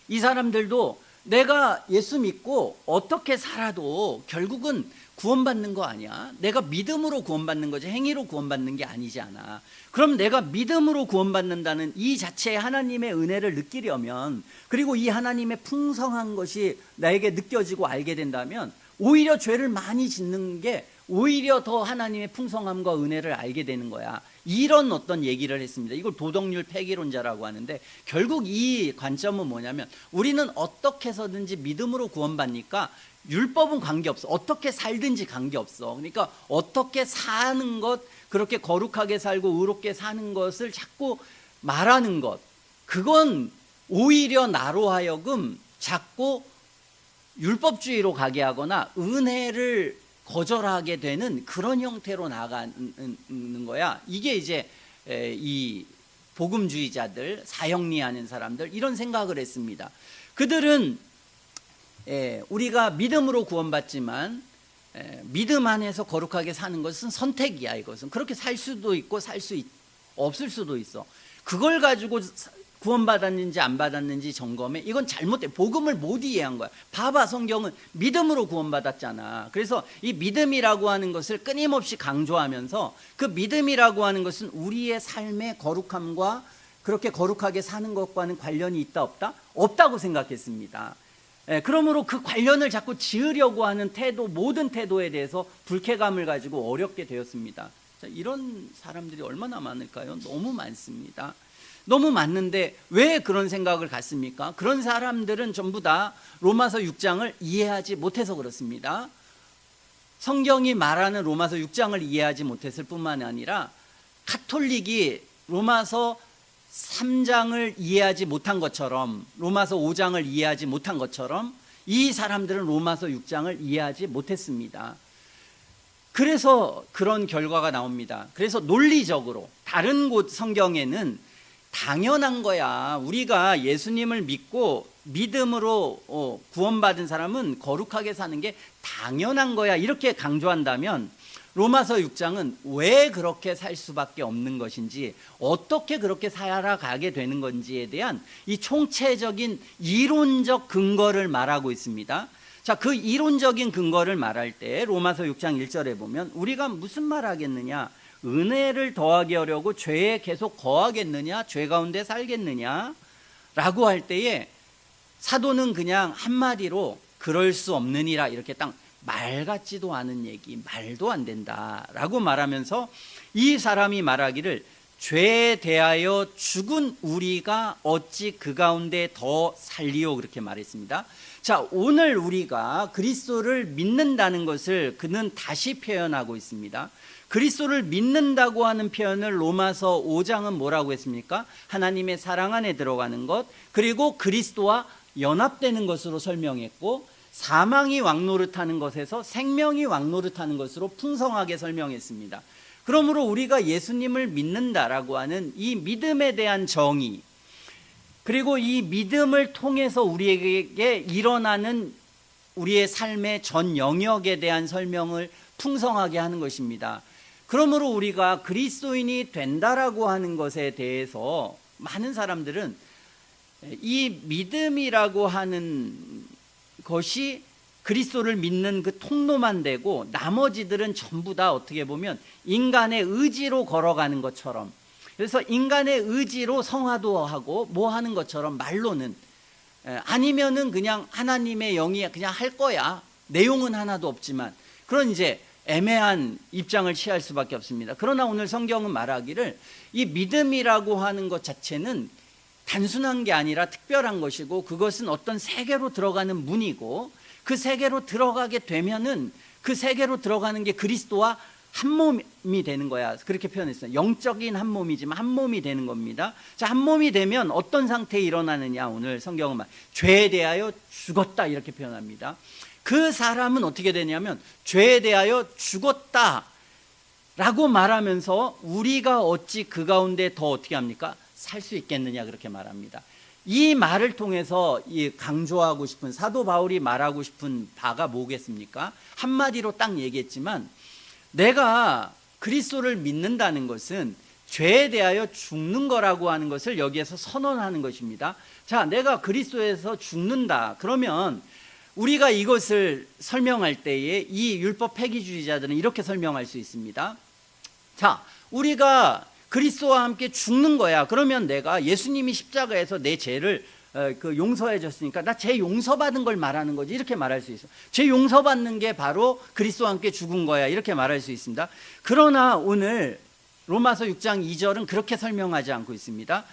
이 사람들도 내가 예수 믿고 어떻게 살아도 결국은 구원받는 거 아니야? 내가 믿음으로 구원받는 거지 행위로 구원받는 게 아니지 않아? 그럼 내가 믿음으로 구원받는다는 이 자체의 하나님의 은혜를 느끼려면, 그리고 이 하나님의 풍성한 것이 나에게 느껴지고 알게 된다면 오히려 죄를 많이 짓는 게 오히려 더 하나님의 풍성함과 은혜를 알게 되는 거야. 이런 어떤 얘기를 했습니다. 이걸 도덕률 폐기론자라고 하는데, 결국 이 관점은 뭐냐면, 우리는 어떻게 해서든지 믿음으로 구원받으니까 율법은 관계없어. 어떻게 살든지 관계없어. 그러니까 어떻게 사는 것, 그렇게 거룩하게 살고 의롭게 사는 것을 자꾸 말하는 것, 그건 오히려 나로 하여금 자꾸 율법주의로 가게 하거나 은혜를 거절하게 되는 그런 형태로 나아가는 거야. 이게 이제 이 복음주의자들, 사형리하는 사람들, 이런 생각을 했습니다. 그들은 우리가 믿음으로 구원받지만 믿음 안에서 거룩하게 사는 것은 선택이야. 이것은 그렇게 살 수도 있고 없을 수도 있어. 그걸 가지고 구원받았는지 안 받았는지 점검해. 이건 잘못돼. 복음을 못 이해한 거야. 봐봐, 성경은 믿음으로 구원받았잖아. 그래서 이 믿음이라고 하는 것을 끊임없이 강조하면서, 그 믿음이라고 하는 것은 우리의 삶의 거룩함과 그렇게 거룩하게 사는 것과는 관련이 있다 없다? 없다고 생각했습니다. 그러므로 그 관련을 자꾸 지으려고 하는 태도, 모든 태도에 대해서 불쾌감을 가지고 어렵게 되었습니다. 자, 이런 사람들이 얼마나 많을까요? 너무 많습니다. 너무 많는데 왜 그런 생각을 갖습니까? 그런 사람들은 전부 다 로마서 6장을 이해하지 못해서 그렇습니다. 성경이 말하는 로마서 6장을 이해하지 못했을 뿐만 아니라 가톨릭이 로마서 3장을 이해하지 못한 것처럼, 로마서 5장을 이해하지 못한 것처럼 이 사람들은 로마서 6장을 이해하지 못했습니다. 그래서 그런 결과가 나옵니다. 그래서 논리적으로 다른 곳 성경에는 당연한 거야. 우리가 예수님을 믿고 믿음으로 구원받은 사람은 거룩하게 사는 게 당연한 거야, 이렇게 강조한다면, 로마서 6장은 왜 그렇게 살 수밖에 없는 것인지, 어떻게 그렇게 살아가게 되는 건지에 대한 이 총체적인 이론적 근거를 말하고 있습니다. 자, 그 이론적인 근거를 말할 때 로마서 6장 1절에 보면, 우리가 무슨 말 하겠느냐? 은혜를 더하게 하려고 죄에 계속 거하겠느냐? 죄 가운데 살겠느냐? 라고 할 때에 사도는 그냥 한마디로 그럴 수 없느니라, 이렇게 딱 말 같지도 않은 얘기, 말도 안 된다 라고 말하면서, 이 사람이 말하기를 죄에 대하여 죽은 우리가 어찌 그 가운데 더 살리요, 그렇게 말했습니다. 자, 오늘 우리가 그리스도를 믿는다는 것을 그는 다시 표현하고 있습니다. 그리스도를 믿는다고 하는 표현을 로마서 5장은 뭐라고 했습니까? 하나님의 사랑 안에 들어가는 것, 그리고 그리스도와 연합되는 것으로 설명했고, 사망이 왕노릇하는 것에서 생명이 왕노릇하는 것으로 풍성하게 설명했습니다. 그러므로 우리가 예수님을 믿는다라고 하는 이 믿음에 대한 정의, 그리고 이 믿음을 통해서 우리에게 일어나는 우리의 삶의 전 영역에 대한 설명을 풍성하게 하는 것입니다. 그러므로 우리가 그리스도인이 된다라고 하는 것에 대해서 많은 사람들은 이 믿음이라고 하는 것이 그리스도를 믿는 그 통로만 되고, 나머지들은 전부 다 어떻게 보면 인간의 의지로 걸어가는 것처럼, 그래서 인간의 의지로 성화도 하고 뭐 하는 것처럼 말로는, 아니면은 그냥 하나님의 영이 그냥 할 거야, 내용은 하나도 없지만, 그런 이제 애매한 입장을 취할 수밖에 없습니다. 그러나 오늘 성경은 말하기를 이 믿음이라고 하는 것 자체는 단순한 게 아니라 특별한 것이고, 그것은 어떤 세계로 들어가는 문이고, 그 세계로 들어가게 되면은 그 세계로 들어가는 게 그리스도와 한 몸이 되는 거야. 그렇게 표현했어요. 영적인 한 몸이지만 한 몸이 되는 겁니다. 자, 한 몸이 되면 어떤 상태에 일어나느냐, 오늘 성경은 죄에 대하여 죽었다, 이렇게 표현합니다. 그 사람은 어떻게 되냐면 죄에 대하여 죽었다 라고 말하면서, 우리가 어찌 그 가운데 더 어떻게 합니까? 살 수 있겠느냐, 그렇게 말합니다. 이 말을 통해서 강조하고 싶은, 사도 바울이 말하고 싶은 바가 뭐겠습니까? 한마디로 딱 얘기했지만, 내가 그리스도를 믿는다는 것은 죄에 대하여 죽는 거라고 하는 것을 여기에서 선언하는 것입니다. 자, 내가 그리스도에서 죽는다, 그러면 우리가 이것을 설명할 때에 이 율법 폐기주의자들은 이렇게 설명할 수 있습니다. 자, 우리가 그리스도와 함께 죽는 거야. 그러면 내가 예수님이 십자가에서 내 죄를 그 용서해 줬으니까 나 죄 용서받은 걸 말하는 거지, 이렇게 말할 수 있어요. 죄 용서받는 게 바로 그리스도와 함께 죽은 거야, 이렇게 말할 수 있습니다. 그러나 오늘 로마서 6장 2절은 그렇게 설명하지 않고 있습니다.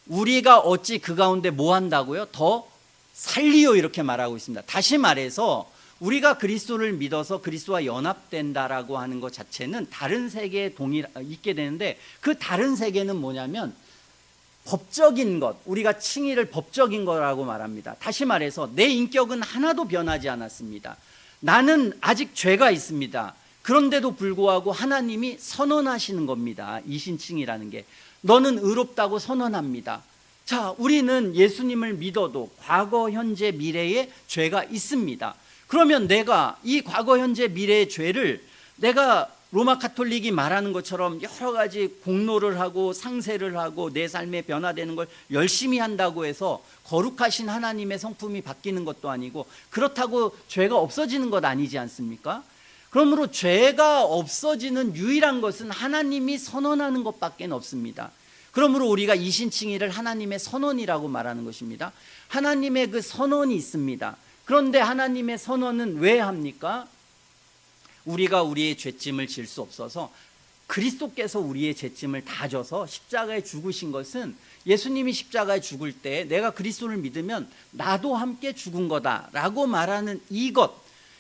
우리가 어찌 그 가운데 뭐 한다고요? 더 살리요, 이렇게 말하고 있습니다. 다시 말해서 우리가 그리스도를 믿어서 그리스도와 연합된다라고 하는 것 자체는 다른 세계에 있게 되는데, 그 다른 세계는 뭐냐면 법적인 것, 우리가 칭의를 법적인 거라고 말합니다. 다시 말해서 내 인격은 하나도 변하지 않았습니다. 나는 아직 죄가 있습니다. 그런데도 불구하고 하나님이 선언하시는 겁니다. 이신칭이라는 게. 너는 의롭다고 선언합니다. 자, 우리는 예수님을 믿어도 과거, 현재, 미래에 죄가 있습니다. 그러면 내가 이 과거, 현재, 미래의 죄를 내가 로마 카톨릭이 말하는 것처럼 여러 가지 공로를 하고 상세를 하고 내 삶에 변화되는 걸 열심히 한다고 해서 거룩하신 하나님의 성품이 바뀌는 것도 아니고, 그렇다고 죄가 없어지는 것 아니지 않습니까? 그러므로 죄가 없어지는 유일한 것은 하나님이 선언하는 것밖에 없습니다. 그러므로 우리가 이신칭의를 하나님의 선언이라고 말하는 것입니다. 하나님의 그 선언이 있습니다. 그런데 하나님의 선언은 왜 합니까? 우리가 우리의 죄짐을 질 수 없어서 그리스도께서 우리의 죄짐을 다 져서 십자가에 죽으신 것은, 예수님이 십자가에 죽을 때 내가 그리스도를 믿으면 나도 함께 죽은 거다라고 말하는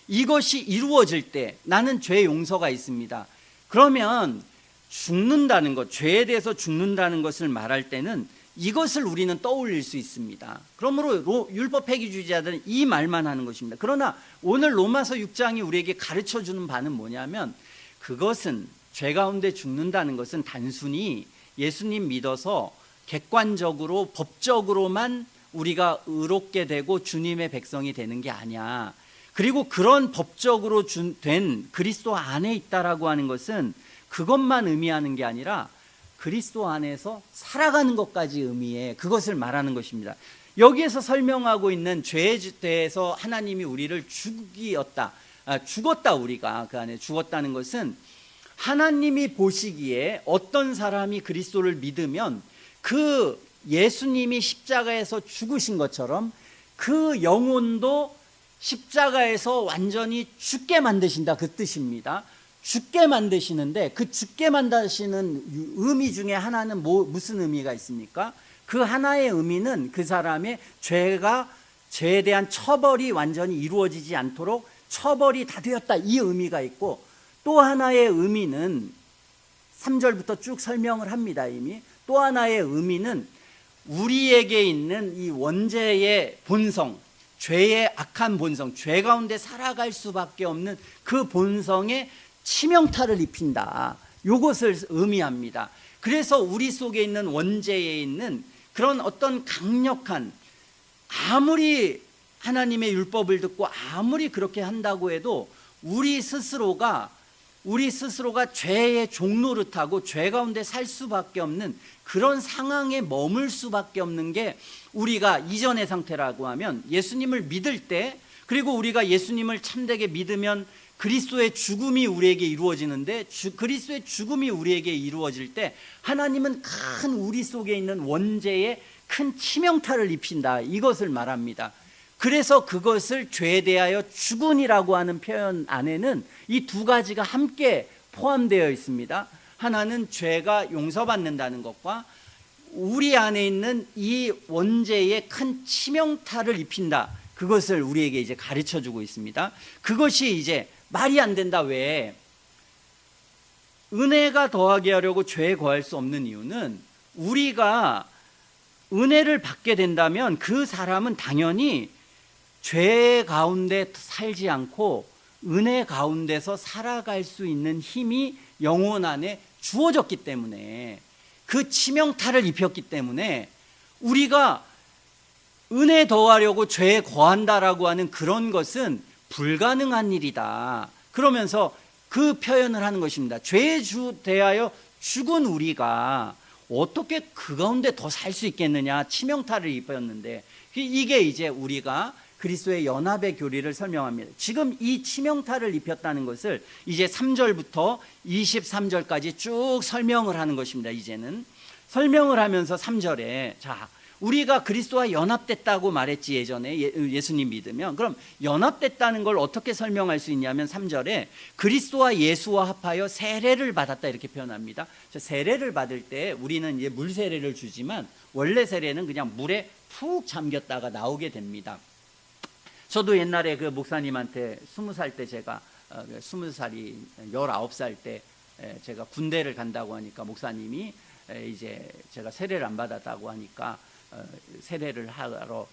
이것이 이루어질 때 나는 죄 용서가 있습니다. 그러면 죽는다는 것, 죄에 대해서 죽는다는 것을 말할 때는 이것을 우리는 떠올릴 수 있습니다. 그러므로 율법 회개주의자들은 이 말만 하는 것입니다. 그러나 오늘 로마서 6장이 우리에게 가르쳐주는 바는 뭐냐면, 그것은 죄 가운데 죽는다는 것은 단순히 예수님 믿어서 객관적으로 법적으로만 우리가 의롭게 되고 주님의 백성이 되는 게 아니야. 그리고 그런 법적으로 된 그리스도 안에 있다라고 하는 것은 그것만 의미하는 게 아니라 그리스도 안에서 살아가는 것까지 의미해. 그것을 말하는 것입니다. 여기에서 설명하고 있는 죄에 대해서 하나님이 우리를 죽었다, 우리가 그 안에 죽었다는 것은 하나님이 보시기에 어떤 사람이 그리스도를 믿으면 그 예수님이 십자가에서 죽으신 것처럼 그 영혼도 십자가에서 완전히 죽게 만드신다, 그 뜻입니다. 죽게 만드시는데, 그 죽게 만드시는 의미 중에 하나는 무슨 의미가 있습니까? 그 하나의 의미는 그 사람의 죄에 대한 처벌이 완전히 이루어지지 않도록 처벌이 다 되었다, 이 의미가 있고, 또 하나의 의미는 3절부터 쭉 설명을 합니다. 이미 또 하나의 의미는 우리에게 있는 이 원죄의 본성, 죄의 악한 본성, 죄 가운데 살아갈 수밖에 없는 그 본성에 치명타를 입힌다, 이것을 의미합니다. 그래서 우리 속에 있는 원죄에 있는 그런 어떤 강력한, 아무리 하나님의 율법을 듣고 아무리 그렇게 한다고 해도 우리 스스로가 죄의 종노릇하고 죄 가운데 살 수밖에 없는 그런 상황에 머물 수밖에 없는 게 우리가 이전의 상태라고 하면, 예수님을 믿을 때, 그리고 우리가 예수님을 참되게 믿으면 그리스도의 죽음이 우리에게 이루어지는데, 그리스도의 죽음이 우리에게 이루어질 때 하나님은 큰 우리 속에 있는 원죄에 큰 치명타를 입힌다, 이것을 말합니다. 그래서 그것을 죄에 대하여 죽은이라고 하는 표현 안에는 이 두 가지가 함께 포함되어 있습니다. 하나는 죄가 용서받는다는 것과 우리 안에 있는 이 원죄에 큰 치명타를 입힌다, 그것을 우리에게 이제 가르쳐 주고 있습니다. 그것이 이제 말이 안 된다. 왜? 은혜가 더하게 하려고 죄에 거할 수 없는 이유는, 우리가 은혜를 받게 된다면 그 사람은 당연히 죄 가운데 살지 않고 은혜 가운데서 살아갈 수 있는 힘이 영혼 안에 주어졌기 때문에, 그 치명타를 입혔기 때문에 우리가 은혜 더하려고 죄에 거한다라고 하는 그런 것은 불가능한 일이다. 그러면서 그 표현을 하는 것입니다. 죄에 대하여 죽은 우리가 어떻게 그 가운데 더 살 수 있겠느냐, 치명타를 입혔는데, 이게 이제 우리가 그리스도의 연합의 교리를 설명합니다. 지금 이 치명타를 입혔다는 것을 이제 3절부터 23절까지 쭉 설명을 하는 것입니다. 이제는 설명을 하면서 3절에, 자, 우리가 그리스도와 연합됐다고 말했지 예전에 예수님 믿으면. 그럼 연합됐다는 걸 어떻게 설명할 수 있냐면 3절에 그리스도와 예수와 합하여 세례를 받았다 이렇게 표현합니다. 세례를 받을 때 우리는 이제 물 세례를 주지만 원래 세례는 그냥 물에 푹 잠겼다가 나오게 됩니다. 저도 옛날에 그 목사님한테 20살 때 제가 20살이 19살 때 제가 군대를 간다고 하니까 목사님이 이제 제가 세례를 안 받았다고 하니까 세례를 하러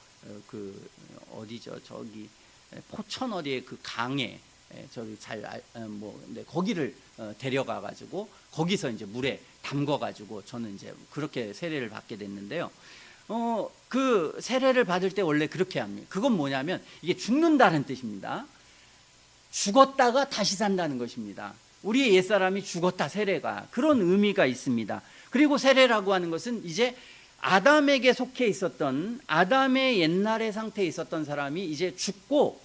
그 어디죠 저기 포천 어디에 그 강에 저기 거기를 데려가 가지고 거기서 이제 물에 담궈 가지고 저는 이제 그렇게 세례를 받게 됐는데요. 그 세례를 받을 때 원래 그렇게 합니다. 그건 뭐냐면 이게 죽는다는 뜻입니다. 죽었다가 다시 산다는 것입니다. 우리의 옛사람이 죽었다 세례가 그런 의미가 있습니다. 그리고 세례라고 하는 것은 이제 아담에게 속해 있었던 아담의 옛날의 상태에 있었던 사람이 이제 죽고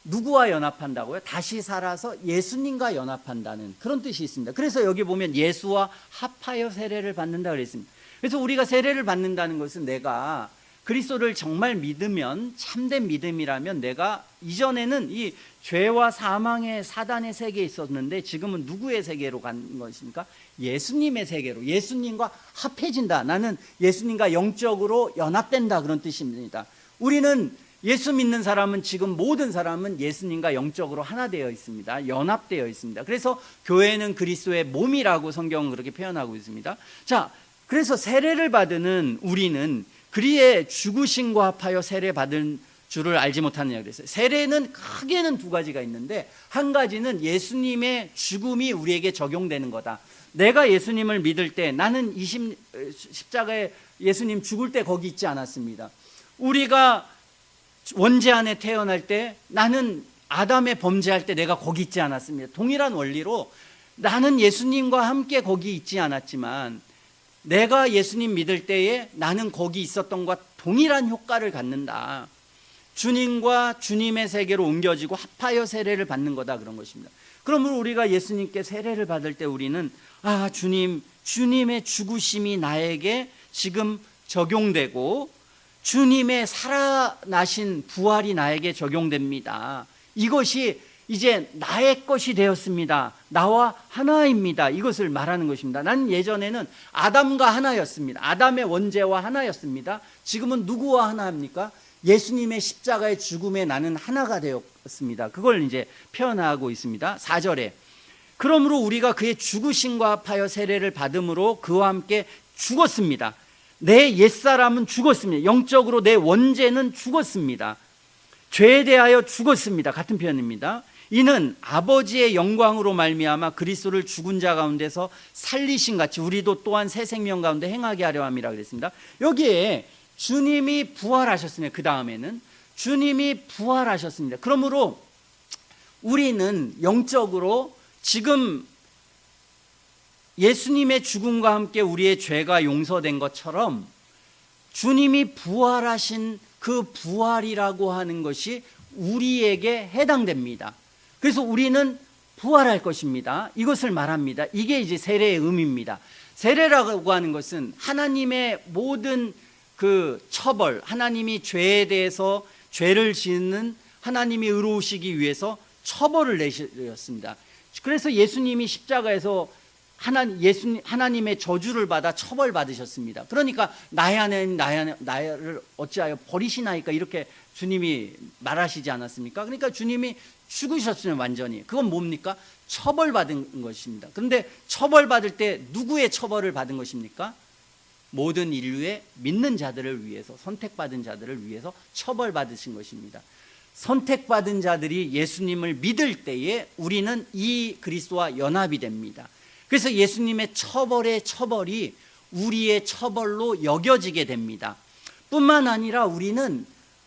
누구와 연합한다고요? 다시 살아서 예수님과 연합한다는 그런 뜻이 있습니다. 그래서 여기 보면 예수와 합하여 세례를 받는다 그랬습니다. 그래서 우리가 세례를 받는다는 것은 내가 그리스도를 정말 믿으면 참된 믿음이라면 내가 이전에는 이 죄와 사망의 사단의 세계에 있었는데 지금은 누구의 세계로 간 것입니까? 예수님의 세계로, 예수님과 합해진다. 나는 예수님과 영적으로 연합된다 그런 뜻입니다. 우리는 예수 믿는 사람은 지금 모든 사람은 예수님과 영적으로 하나 되어 있습니다. 연합되어 있습니다. 그래서 교회는 그리스도의 몸이라고 성경은 그렇게 표현하고 있습니다. 자, 그래서 세례를 받는 우리는 그리의 죽으심과 합하여 세례 받은 줄을 알지 못하느냐 그랬어요. 세례는 크게는 두 가지가 있는데 한 가지는 예수님의 죽음이 우리에게 적용되는 거다. 내가 예수님을 믿을 때 나는 십자가에 예수님 죽을 때 거기 있지 않았습니다. 우리가 원죄 안에 태어날 때 나는 아담의 범죄할 때 내가 거기 있지 않았습니다. 동일한 원리로 나는 예수님과 함께 거기 있지 않았지만 내가 예수님 믿을 때에 나는 거기 있었던 것과 동일한 효과를 갖는다. 주님과 주님의 세계로 옮겨지고 합하여 세례를 받는 거다 그런 것입니다. 그러므로 우리가 예수님께 세례를 받을 때 우리는 주님의 죽으심이 나에게 지금 적용되고 주님의 살아나신 부활이 나에게 적용됩니다. 이것이 이제 나의 것이 되었습니다. 나와 하나입니다. 이것을 말하는 것입니다. 나는 예전에는 아담과 하나였습니다. 아담의 원죄와 하나였습니다. 지금은 누구와 하나입니까? 예수님의 십자가의 죽음에 나는 하나가 되었습니다. 그걸 이제 표현하고 있습니다. 4절에 그러므로 우리가 그의 죽으심과 합하여 세례를 받음으로 그와 함께 죽었습니다. 내 옛사람은 죽었습니다. 영적으로 내 원죄는 죽었습니다. 죄에 대하여 죽었습니다. 같은 표현입니다. 이는 아버지의 영광으로 말미암아 그리스도를 죽은 자 가운데서 살리신 같이 우리도 또한 새 생명 가운데 행하게 하려 함이라 그랬습니다. 여기에 주님이 부활하셨습니다. 그 다음에는 주님이 부활하셨습니다. 그러므로 우리는 영적으로 지금 예수님의 죽음과 함께 우리의 죄가 용서된 것처럼 주님이 부활하신 그 부활이라고 하는 것이 우리에게 해당됩니다. 그래서 우리는 부활할 것입니다. 이것을 말합니다. 이게 이제 세례의 의미입니다. 세례라고 하는 것은 하나님의 모든 그 처벌, 하나님이 죄에 대해서 죄를 짓는 하나님이 의로우시기 위해서 처벌을 내셨습니다. 그래서 예수님이 십자가에서 하나님의 저주를 받아 처벌받으셨습니다. 그러니까 나를 어찌하여 버리시나이까 이렇게 주님이 말하시지 않았습니까? 그러니까 주님이 죽으셨으면 완전히 그건 뭡니까? 처벌받은 것입니다. 그런데 처벌받을 때 누구의 처벌을 받은 것입니까? 모든 인류의 믿는 자들을 위해서, 선택받은 자들을 위해서 처벌받으신 것입니다. 선택받은 자들이 예수님을 믿을 때에 우리는 이 그리스도와 연합이 됩니다. 그래서 예수님의 처벌의 처벌이 우리의 처벌로 여겨지게 됩니다. 뿐만 아니라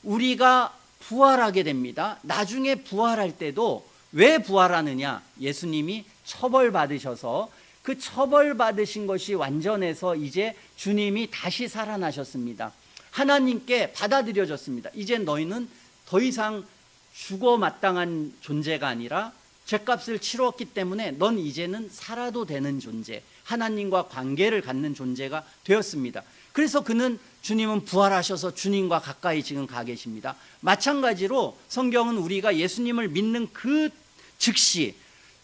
우리가 부활하게 됩니다. 나중에 부활할 때도 왜 부활하느냐? 예수님이 처벌받으셔서 그 처벌받으신 것이 완전해서 이제 주님이 다시 살아나셨습니다. 하나님께 받아들여졌습니다. 이제 너희는 더 이상 죽어 마땅한 존재가 아니라 죄값을 치렀기 때문에 넌 이제는 살아도 되는 존재, 하나님과 관계를 갖는 존재가 되었습니다. 그래서 그는 주님은 부활하셔서 주님과 가까이 지금 가 계십니다. 마찬가지로 성경은 우리가 예수님을 믿는 그 즉시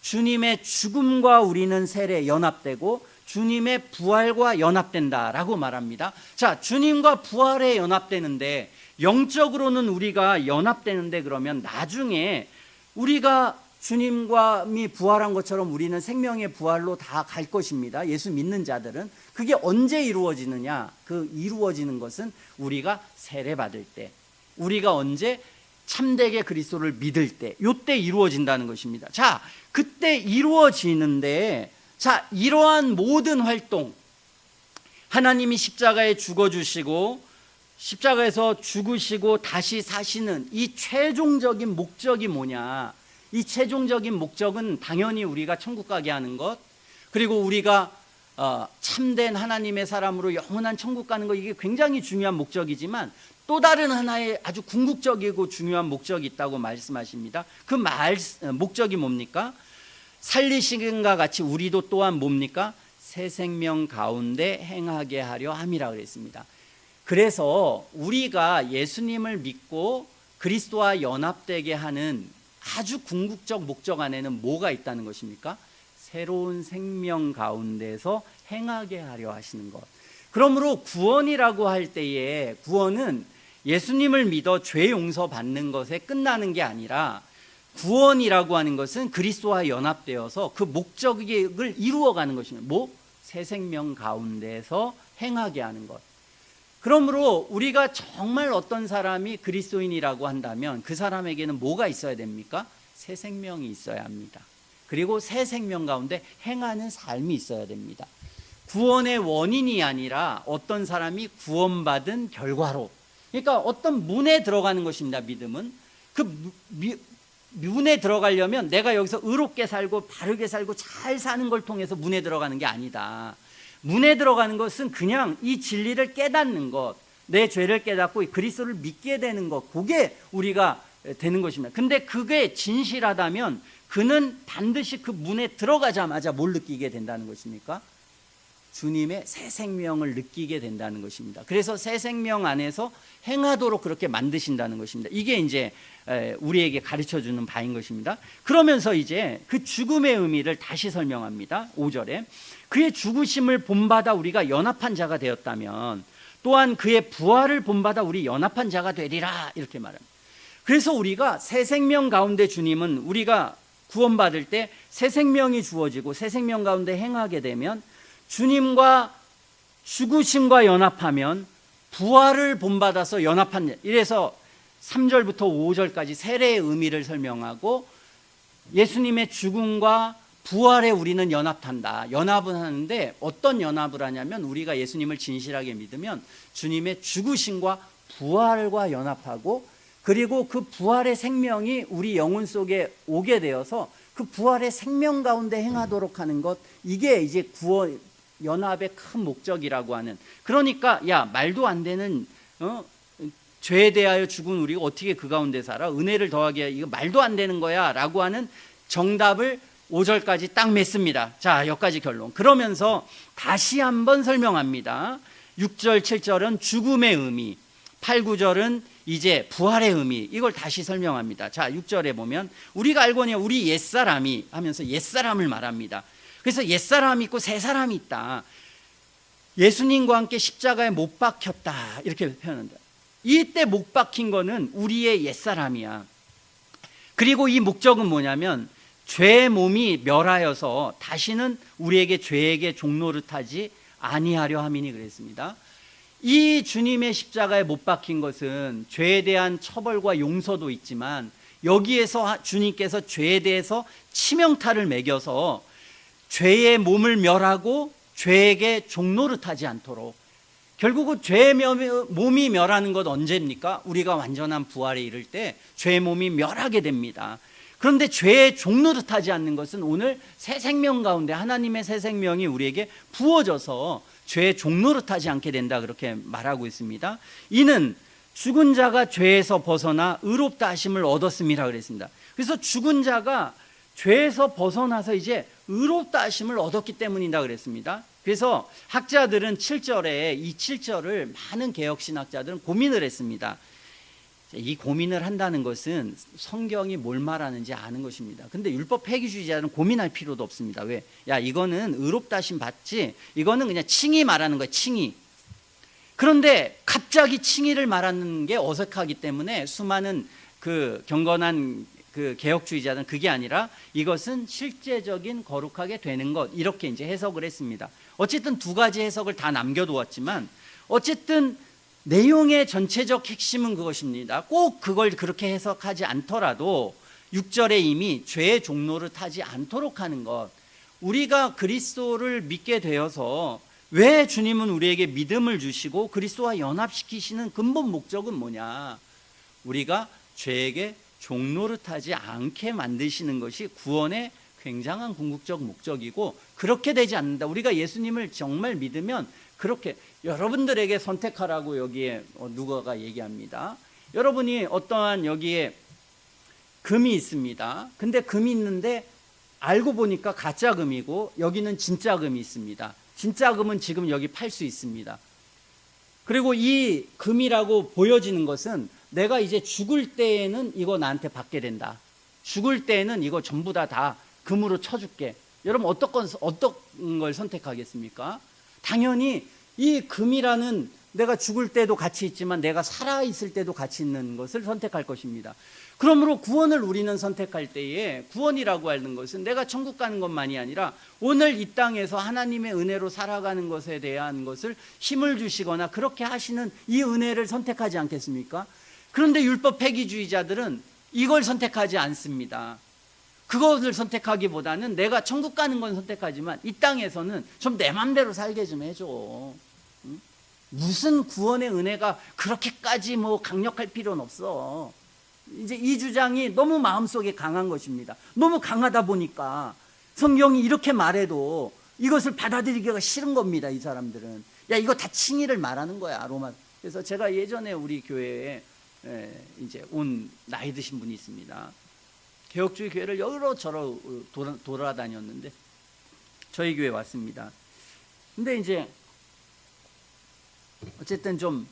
주님의 죽음과 우리는 세례 연합되고 주님의 부활과 연합된다라고 말합니다. 자, 주님과 부활에 연합되는데, 영적으로는 우리가 연합되는데, 그러면 나중에 우리가 주님과 부활한 것처럼 우리는 생명의 부활로 다 갈 것입니다. 예수 믿는 자들은. 그게 언제 이루어지느냐? 그 이루어지는 것은 우리가 세례 받을 때, 우리가 언제 참되게 그리스도를 믿을 때, 요때 이루어진다는 것입니다. 자, 그때 이루어지는데, 자, 이러한 모든 활동, 하나님이 십자가에 죽어주시고 십자가에서 죽으시고 다시 사시는 이 최종적인 목적이 뭐냐? 이 최종적인 목적은 당연히 우리가 천국 가게 하는 것, 그리고 우리가 참된 하나님의 사람으로 영원한 천국 가는 것, 이게 굉장히 중요한 목적이지만 또 다른 하나의 아주 궁극적이고 중요한 목적이 있다고 말씀하십니다. 그 목적이 뭡니까? 살리신과 같이 우리도 또한 뭡니까? 새 생명 가운데 행하게 하려 함이라 그랬습니다. 그래서 우리가 예수님을 믿고 그리스도와 연합되게 하는 아주 궁극적 목적 안에는 뭐가 있다는 것입니까? 새로운 생명 가운데서 행하게 하려 하시는 것. 그러므로 구원이라고 할 때에, 구원은 예수님을 믿어 죄 용서 받는 것에 끝나는 게 아니라, 구원이라고 하는 것은 그리스도와 연합되어서 그 목적을 이루어가는 것입니다. 새 생명 가운데서 행하게 하는 것. 그러므로 우리가 정말 어떤 사람이 그리스도인이라고 한다면 그 사람에게는 뭐가 있어야 됩니까? 새 생명이 있어야 합니다. 그리고 새 생명 가운데 행하는 삶이 있어야 됩니다. 구원의 원인이 아니라 어떤 사람이 구원받은 결과로, 그러니까 어떤 문에 들어가는 것입니다. 믿음은 그 문에 들어가려면 내가 여기서 의롭게 살고 바르게 살고 잘 사는 걸 통해서 문에 들어가는 게 아니다. 문에 들어가는 것은 그냥 이 진리를 깨닫는 것, 내 죄를 깨닫고 그리스도를 믿게 되는 것, 그게 우리가 되는 것입니다. 근데 그게 진실하다면 그는 반드시 그 문에 들어가자마자 뭘 느끼게 된다는 것입니까? 주님의 새 생명을 느끼게 된다는 것입니다. 그래서 새 생명 안에서 행하도록 그렇게 만드신다는 것입니다. 이게 이제 우리에게 가르쳐주는 바인 것입니다. 그러면서 이제 그 죽음의 의미를 다시 설명합니다. 5절에 그의 죽으심을 본받아 우리가 연합한 자가 되었다면 또한 그의 부활을 본받아 우리 연합한 자가 되리라, 이렇게 말합니다. 그래서 우리가 새 생명 가운데, 주님은 우리가 구원받을 때 새 생명이 주어지고 새 생명 가운데 행하게 되면 주님과 죽으심과 연합하면 부활을 본받아서 연합한, 이래서 3절부터 5절까지 세례의 의미를 설명하고 예수님의 죽음과 부활에 우리는 연합한다. 연합은 하는데 어떤 연합을 하냐면 우리가 예수님을 진실하게 믿으면 주님의 죽으심과 부활과 연합하고, 그리고 그 부활의 생명이 우리 영혼 속에 오게 되어서 그 부활의 생명 가운데 행하도록 하는 것, 이게 이제 구원 연합의 큰 목적이라고 하는. 그러니까 말도 안 되는 죄에 대하여 죽은 우리가 어떻게 그 가운데 살아? 은혜를 더하게, 이거 말도 안 되는 거야 라고 하는 정답을 5절까지 딱 맺습니다. 자, 여기까지 결론. 그러면서 다시 한번 설명합니다. 6절 7절은 죽음의 의미, 8, 9절은 이제 부활의 의미, 이걸 다시 설명합니다. 자, 6절에 보면 우리가 알거니 우리 옛사람이 하면서 옛사람을 말합니다. 그래서 옛사람이 있고 새 사람이 있다. 예수님과 함께 십자가에 못 박혔다, 이렇게 표현한다. 이때 못 박힌 거는 우리의 옛사람이야. 그리고 이 목적은 뭐냐면 죄의 몸이 멸하여서 다시는 우리에게 죄에게 종노릇하지 아니하려 함이니 그랬습니다. 이 주님의 십자가에 못 박힌 것은 죄에 대한 처벌과 용서도 있지만 여기에서 주님께서 죄에 대해서 치명타를 매겨서 죄의 몸을 멸하고 죄에게 종노릇하지 않도록, 결국은 죄의 몸이 멸하는 것 언제입니까? 우리가 완전한 부활에 이를 때 죄의 몸이 멸하게 됩니다. 그런데 죄에 종노릇하지 않는 것은 오늘 새 생명 가운데 하나님의 새 생명이 우리에게 부어져서 죄에 종노릇하지 않게 된다, 그렇게 말하고 있습니다. 이는 죽은 자가 죄에서 벗어나 의롭다 하심을 얻었음이라 그랬습니다. 그래서 죽은 자가 죄에서 벗어나서 이제 의롭다 하심을 얻었기 때문이다 그랬습니다. 그래서 학자들은 7절에 이 7절을 많은 개혁신학자들은 고민을 했습니다. 이 고민을 한다는 것은 성경이 뭘 말하는지 아는 것입니다. 근데 율법 폐기주의자는 고민할 필요도 없습니다. 왜? 야, 이거는 의롭다심 받지, 이거는 그냥 칭의 말하는 거야, 칭의. 그런데 갑자기 칭의를 말하는 게 어색하기 때문에 수많은 그 경건한 그 개혁주의자는 그게 아니라 이것은 실제적인 거룩하게 되는 것, 이렇게 이제 해석을 했습니다. 어쨌든 두 가지 해석을 다 남겨두었지만 어쨌든 내용의 전체적 핵심은 그것입니다. 꼭 그걸 그렇게 해석하지 않더라도 6절에 이미 죄의 종로를 타지 않도록 하는 것, 우리가 그리스도를 믿게 되어서 왜 주님은 우리에게 믿음을 주시고 그리스도와 연합시키시는 근본 목적은 뭐냐? 우리가 죄에게 종노릇하지 않게 만드시는 것이 구원의 굉장한 궁극적 목적이고, 그렇게 되지 않는다. 우리가 예수님을 정말 믿으면 그렇게, 여러분들에게 선택하라고 여기에 누가가 얘기합니다. 여러분이 어떠한 여기에 금이 있습니다. 근데 금이 있는데 알고 보니까 가짜 금이고 여기는 진짜 금이 있습니다. 진짜 금은 지금 여기 팔 수 있습니다. 그리고 이 금이라고 보여지는 것은 내가 이제 죽을 때에는 이거 나한테 받게 된다. 죽을 때에는 이거 전부 다 금으로 쳐줄게. 여러분 어떤 걸 선택하겠습니까? 당연히 이 금이라는, 내가 죽을 때도 같이 있지만 내가 살아있을 때도 같이 있는 것을 선택할 것입니다. 그러므로 구원을 우리는 선택할 때에, 구원이라고 하는 것은 내가 천국 가는 것만이 아니라 오늘 이 땅에서 하나님의 은혜로 살아가는 것에 대한 것을 힘을 주시거나 그렇게 하시는 이 은혜를 선택하지 않겠습니까? 그런데 율법 폐기주의자들은 이걸 선택하지 않습니다. 그것을 선택하기보다는 내가 천국 가는 건 선택하지만 이 땅에서는 좀 내 맘대로 살게 좀 해줘. 응? 무슨 구원의 은혜가 그렇게까지 뭐 강력할 필요는 없어. 이제 이 주장이 너무 마음속에 강한 것입니다. 너무 강하다 보니까 성경이 이렇게 말해도 이것을 받아들이기가 싫은 겁니다. 이 사람들은. 야, 이거 다 칭의를 말하는 거야, 로마. 그래서 제가 예전에 우리 교회에 이제 온 나이 드신 분이 있습니다. 개혁주의 교회를 여러저러 돌아다녔는데 저희 교회 왔습니다. 근데 이제 어쨌든 좀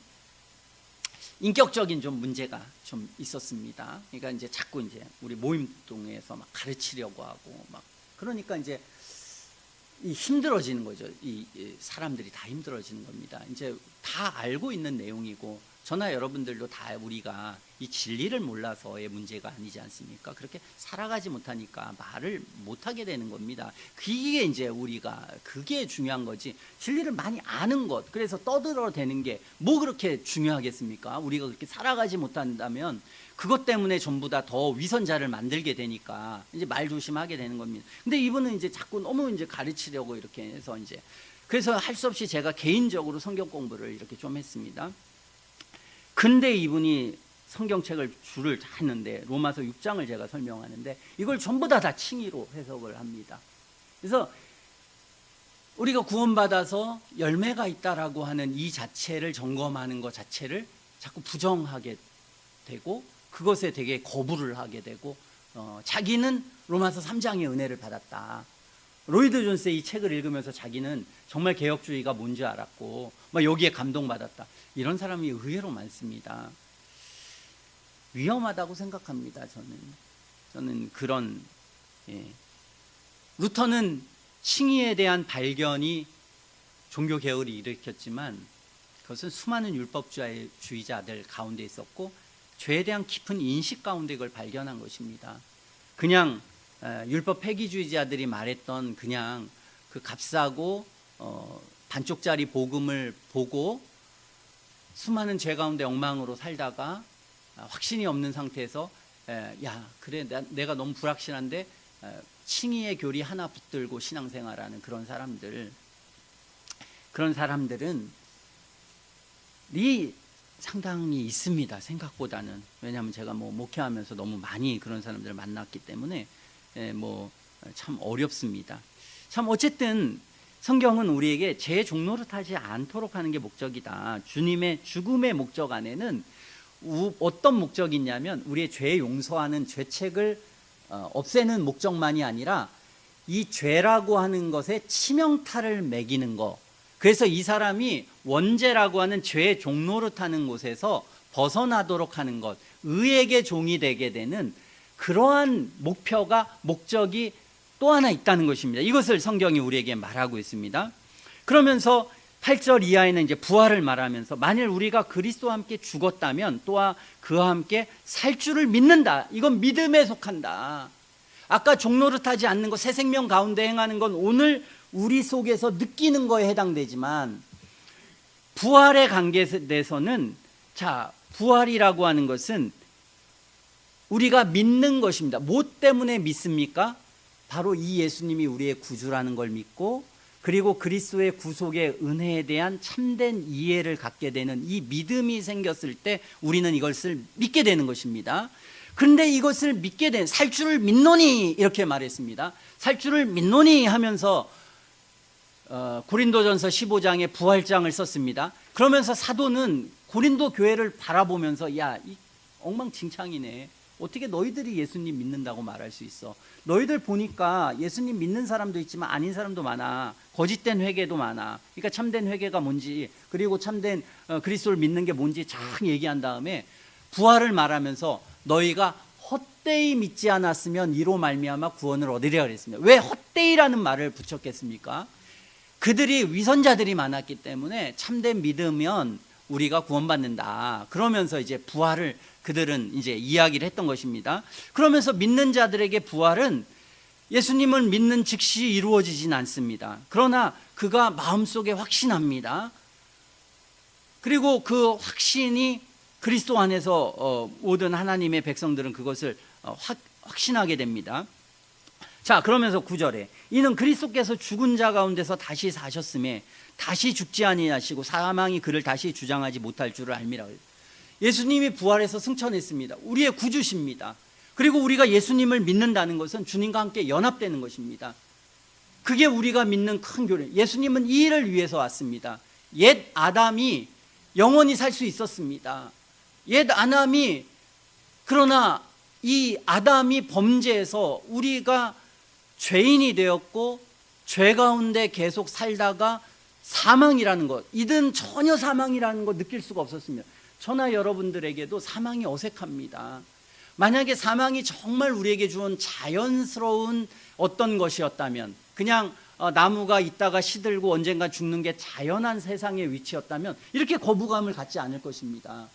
인격적인 좀 문제가 좀 있었습니다. 그러니까 이제 자꾸 이제 우리 모임동에서 막 가르치려고 하고 막, 그러니까 이제 힘들어지는 거죠. 이 사람들이 다 힘들어지는 겁니다. 이제 다 알고 있는 내용이고 저나 여러분들도 다 우리가 이 진리를 몰라서의 문제가 아니지 않습니까? 그렇게 살아가지 못하니까 말을 못하게 되는 겁니다. 그게 이제 우리가, 그게 중요한 거지. 진리를 많이 아는 것, 그래서 떠들어대는 게 뭐 그렇게 중요하겠습니까? 우리가 그렇게 살아가지 못한다면 그것 때문에 전부 다 더 위선자를 만들게 되니까 이제 말 조심하게 되는 겁니다. 근데 이분은 이제 자꾸 너무 이제 가르치려고 이렇게 해서 이제, 그래서 할 수 없이 제가 개인적으로 성경 공부를 이렇게 좀 했습니다. 근데 이분이 성경책을 줄을 다 했는데 로마서 6장을 제가 설명하는데 이걸 전부 다 칭의로 해석을 합니다. 그래서 우리가 구원받아서 열매가 있다라고 하는 이 자체를 점검하는 것 자체를 자꾸 부정하게 되고 그것에 되게 거부를 하게 되고 자기는 로마서 3장의 은혜를 받았다. 로이드 존스의 이 책을 읽으면서 자기는 정말 개혁주의가 뭔지 알았고 막 여기에 감동받았다. 이런 사람이 의외로 많습니다. 위험하다고 생각합니다. 저는 그런, 루터는 칭의에 대한 발견이 종교 개혁을 일으켰지만 그것은 수많은 율법주의자들 가운데 있었고 죄에 대한 깊은 인식 가운데 그걸 발견한 것입니다. 그냥 율법 폐기주의자들이 말했던 그냥 그 값싸고 반쪽짜리 복음을 보고 수많은 죄 가운데 엉망으로 살다가 확신이 없는 상태에서 야, 그래, 내가 너무 불확실한데 칭의의 교리 하나 붙들고 신앙생활하는 그런 사람들은 상당히 있습니다. 생각보다는. 왜냐하면 제가 뭐 목회하면서 너무 많이 그런 사람들을 만났기 때문에 뭐 참 어렵습니다. 참 어쨌든 성경은 우리에게 죄의 종노릇 하지 않도록 하는 게 목적이다. 주님의 죽음의 목적 안에는 어떤 목적이 있냐면 우리의 죄 용서하는 죄책을 없애는 목적만이 아니라 이 죄라고 하는 것에 치명타를 매기는 거. 그래서 이 사람이 원죄라고 하는 죄의 종로를 타는 곳에서 벗어나도록 하는 것, 의에게 종이 되게 되는 그러한 목적이 또 하나 있다는 것입니다. 이것을 성경이 우리에게 말하고 있습니다. 그러면서 8절 이하에는 이제 부활을 말하면서 만일 우리가 그리스도와 함께 죽었다면 또한 그와 함께 살 줄을 믿는다. 이건 믿음에 속한다. 아까 종노릇하지 않는 것, 새 생명 가운데 행하는 건 오늘 우리 속에서 느끼는 거에 해당되지만 부활의 관계에서는 부활이라고 하는 것은 우리가 믿는 것입니다. 뭐 때문에 믿습니까? 바로 이 예수님이 우리의 구주라는 걸 믿고 그리고 그리스도의 구속의 은혜에 대한 참된 이해를 갖게 되는 이 믿음이 생겼을 때 우리는 이것을 믿게 되는 것입니다. 그런데 이것을 믿게 된 살 줄을 믿노니 이렇게 말했습니다. 살 줄을 믿노니 하면서 고린도전서 15장에 부활장을 썼습니다. 그러면서 사도는 고린도 교회를 바라보면서 야, 이 엉망진창이네. 어떻게 너희들이 예수님 믿는다고 말할 수 있어? 너희들 보니까 예수님 믿는 사람도 있지만 아닌 사람도 많아. 거짓된 회개도 많아. 그러니까 참된 회개가 뭔지 그리고 참된 그리스도를 믿는 게 뭔지 쫙 얘기한 다음에 부활을 말하면서 너희가 헛되이 믿지 않았으면 이로 말미암아 구원을 얻으리라 그랬습니다. 왜 헛되이라는 말을 붙였겠습니까? 그들이 위선자들이 많았기 때문에 참된 믿으면 우리가 구원받는다. 그러면서 이제 부활을 그들은 이제 이야기를 했던 것입니다. 그러면서 믿는 자들에게 부활은 예수님을 믿는 즉시 이루어지진 않습니다. 그러나 그가 마음속에 확신합니다. 그리고 그 확신이 그리스도 안에서 모든 하나님의 백성들은 그것을 확신하게 됩니다. 자, 그러면서 9절에 이는 그리스도께서 죽은 자 가운데서 다시 사셨음에 다시 죽지 아니하시고 사망이 그를 다시 주장하지 못할 줄을 알미라. 예수님이 부활해서 승천했습니다. 우리의 구주십니다. 그리고 우리가 예수님을 믿는다는 것은 주님과 함께 연합되는 것입니다. 그게 우리가 믿는 큰 교리. 예수님은 이 일을 위해서 왔습니다. 옛 아담이 영원히 살 수 있었습니다. 옛 아담이, 그러나 이 아담이 범죄해서 우리가 죄인이 되었고 죄 가운데 계속 살다가 사망이라는 것, 이든 전혀 사망이라는 것 느낄 수가 없었습니다. 저나 여러분들에게도 사망이 어색합니다. 만약에 사망이 정말 우리에게 주은 자연스러운 어떤 것이었다면, 그냥 나무가 있다가 시들고 언젠가 죽는 게 자연한 세상의 위치였다면 이렇게 거부감을 갖지 않을 것입니다.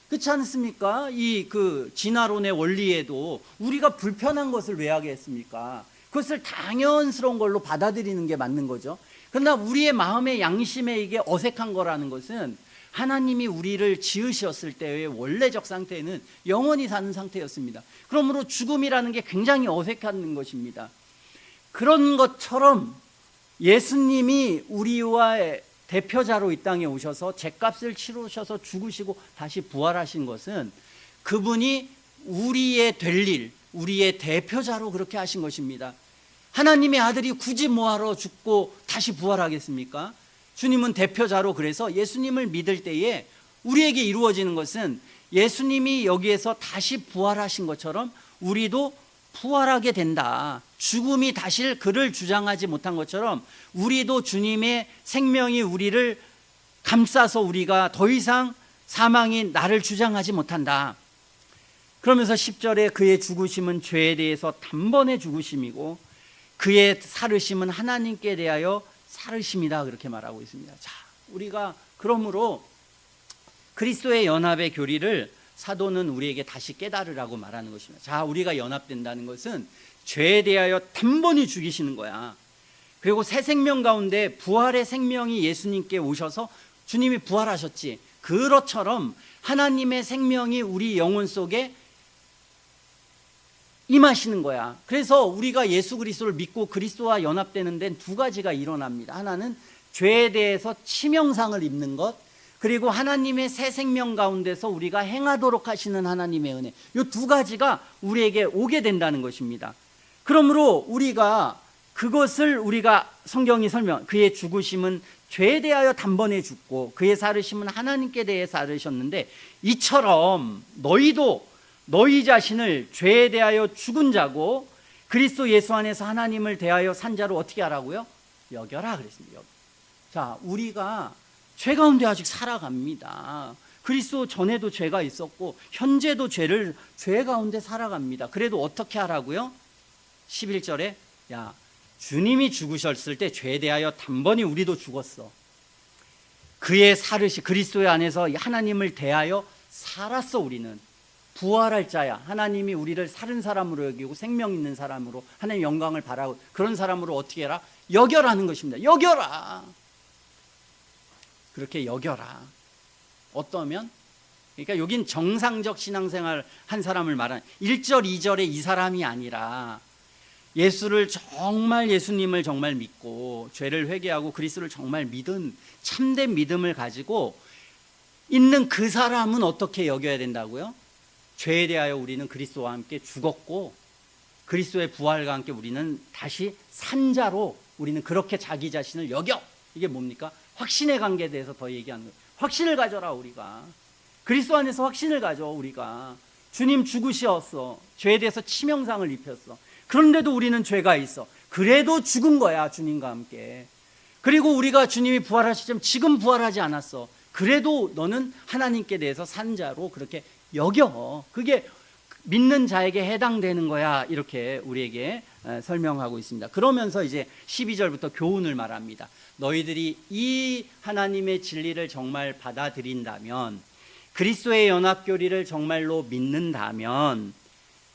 그렇지 않습니까? 이 진화론의 원리에도 우리가 불편한 것을 왜 하게 했습니까? 그것을 당연스러운 걸로 받아들이는 게 맞는 거죠. 그러나 우리의 마음의 양심에 이게 어색한 거라는 것은 하나님이 우리를 지으셨을 때의 원래적 상태는 영원히 사는 상태였습니다. 그러므로 죽음이라는 게 굉장히 어색한 것입니다. 그런 것처럼 예수님이 우리와의 대표자로 이 땅에 오셔서 죗값을 치르셔서 죽으시고 다시 부활하신 것은 그분이 우리의 될 일, 우리의 대표자로 그렇게 하신 것입니다. 하나님의 아들이 굳이 뭐하러 죽고 다시 부활하겠습니까? 주님은 대표자로, 그래서 예수님을 믿을 때에 우리에게 이루어지는 것은 예수님이 여기에서 다시 부활하신 것처럼 우리도 부활하게 된다. 죽음이 다시 그를 주장하지 못한 것처럼 우리도 주님의 생명이 우리를 감싸서 우리가 더 이상 사망이 나를 주장하지 못한다. 그러면서 10절에 그의 죽으심은 죄에 대해서 단번에 죽으심이고 그의 살으심은 하나님께 대하여 살으심이다, 그렇게 말하고 있습니다. 자, 우리가 그러므로 그리스도의 연합의 교리를 사도는 우리에게 다시 깨달으라고 말하는 것입니다. 자, 우리가 연합된다는 것은 죄에 대하여 단번에 죽이시는 거야. 그리고 새 생명 가운데 부활의 생명이 예수님께 오셔서 주님이 부활하셨지, 그것처럼 하나님의 생명이 우리 영혼 속에 임하시는 거야. 그래서 우리가 예수 그리스도를 믿고 그리스도와 연합되는 데는 두 가지가 일어납니다. 하나는 죄에 대해서 치명상을 입는 것, 그리고 하나님의 새 생명 가운데서 우리가 행하도록 하시는 하나님의 은혜, 이 두 가지가 우리에게 오게 된다는 것입니다. 그러므로 우리가 그것을 성경이 그의 죽으심은 죄에 대하여 단번에 죽고 그의 살으심은 하나님께 대해 살으셨는데, 이처럼 너희도 너희 자신을 죄에 대하여 죽은 자고 그리스도 예수 안에서 하나님을 대하여 산 자로 어떻게 하라고요? 여겨라 그랬습니다. 자, 우리가 죄 가운데 아직 살아갑니다. 그리스도 전에도 죄가 있었고 현재도 죄 가운데 살아갑니다. 그래도 어떻게 하라고요? 11절에 야, 주님이 죽으셨을 때 죄에 대하여 단번에 우리도 죽었어. 그의 살으시 그리스도의 안에서 하나님을 대하여 살았어. 우리는 부활할 자야. 하나님이 우리를 살은 사람으로 여기고 생명 있는 사람으로 하나님의 영광을 바라고 그런 사람으로 어떻게 해라? 여겨라는 것입니다. 여겨라. 그렇게 여겨라. 어떠면? 그러니까 여긴 정상적 신앙생활 한 사람을 말하는 1절 2절에 이 사람이 아니라 예수님을 정말 믿고 죄를 회개하고 그리스도를 정말 믿은 참된 믿음을 가지고 있는 그 사람은 어떻게 여겨야 된다고요? 죄에 대하여 우리는 그리스도와 함께 죽었고 그리스도의 부활과 함께 우리는 다시 산 자로 우리는 그렇게 자기 자신을 여겨. 이게 뭡니까? 확신의 관계에 대해서 더 얘기하는 거예요. 확신을 가져라. 우리가 그리스도 안에서 확신을 가져. 우리가 주님 죽으셨어. 죄에 대해서 치명상을 입혔어. 그런데도 우리는 죄가 있어. 그래도 죽은 거야. 주님과 함께. 그리고 우리가 주님이 부활하시지만 지금 부활하지 않았어. 그래도 너는 하나님께 대해서 산 자로 그렇게 여겨. 그게 믿는 자에게 해당되는 거야. 이렇게 우리에게 설명하고 있습니다. 그러면서 이제 12절부터 교훈을 말합니다. 너희들이 이 하나님의 진리를 정말 받아들인다면, 그리스도의 연합교리를 정말로 믿는다면,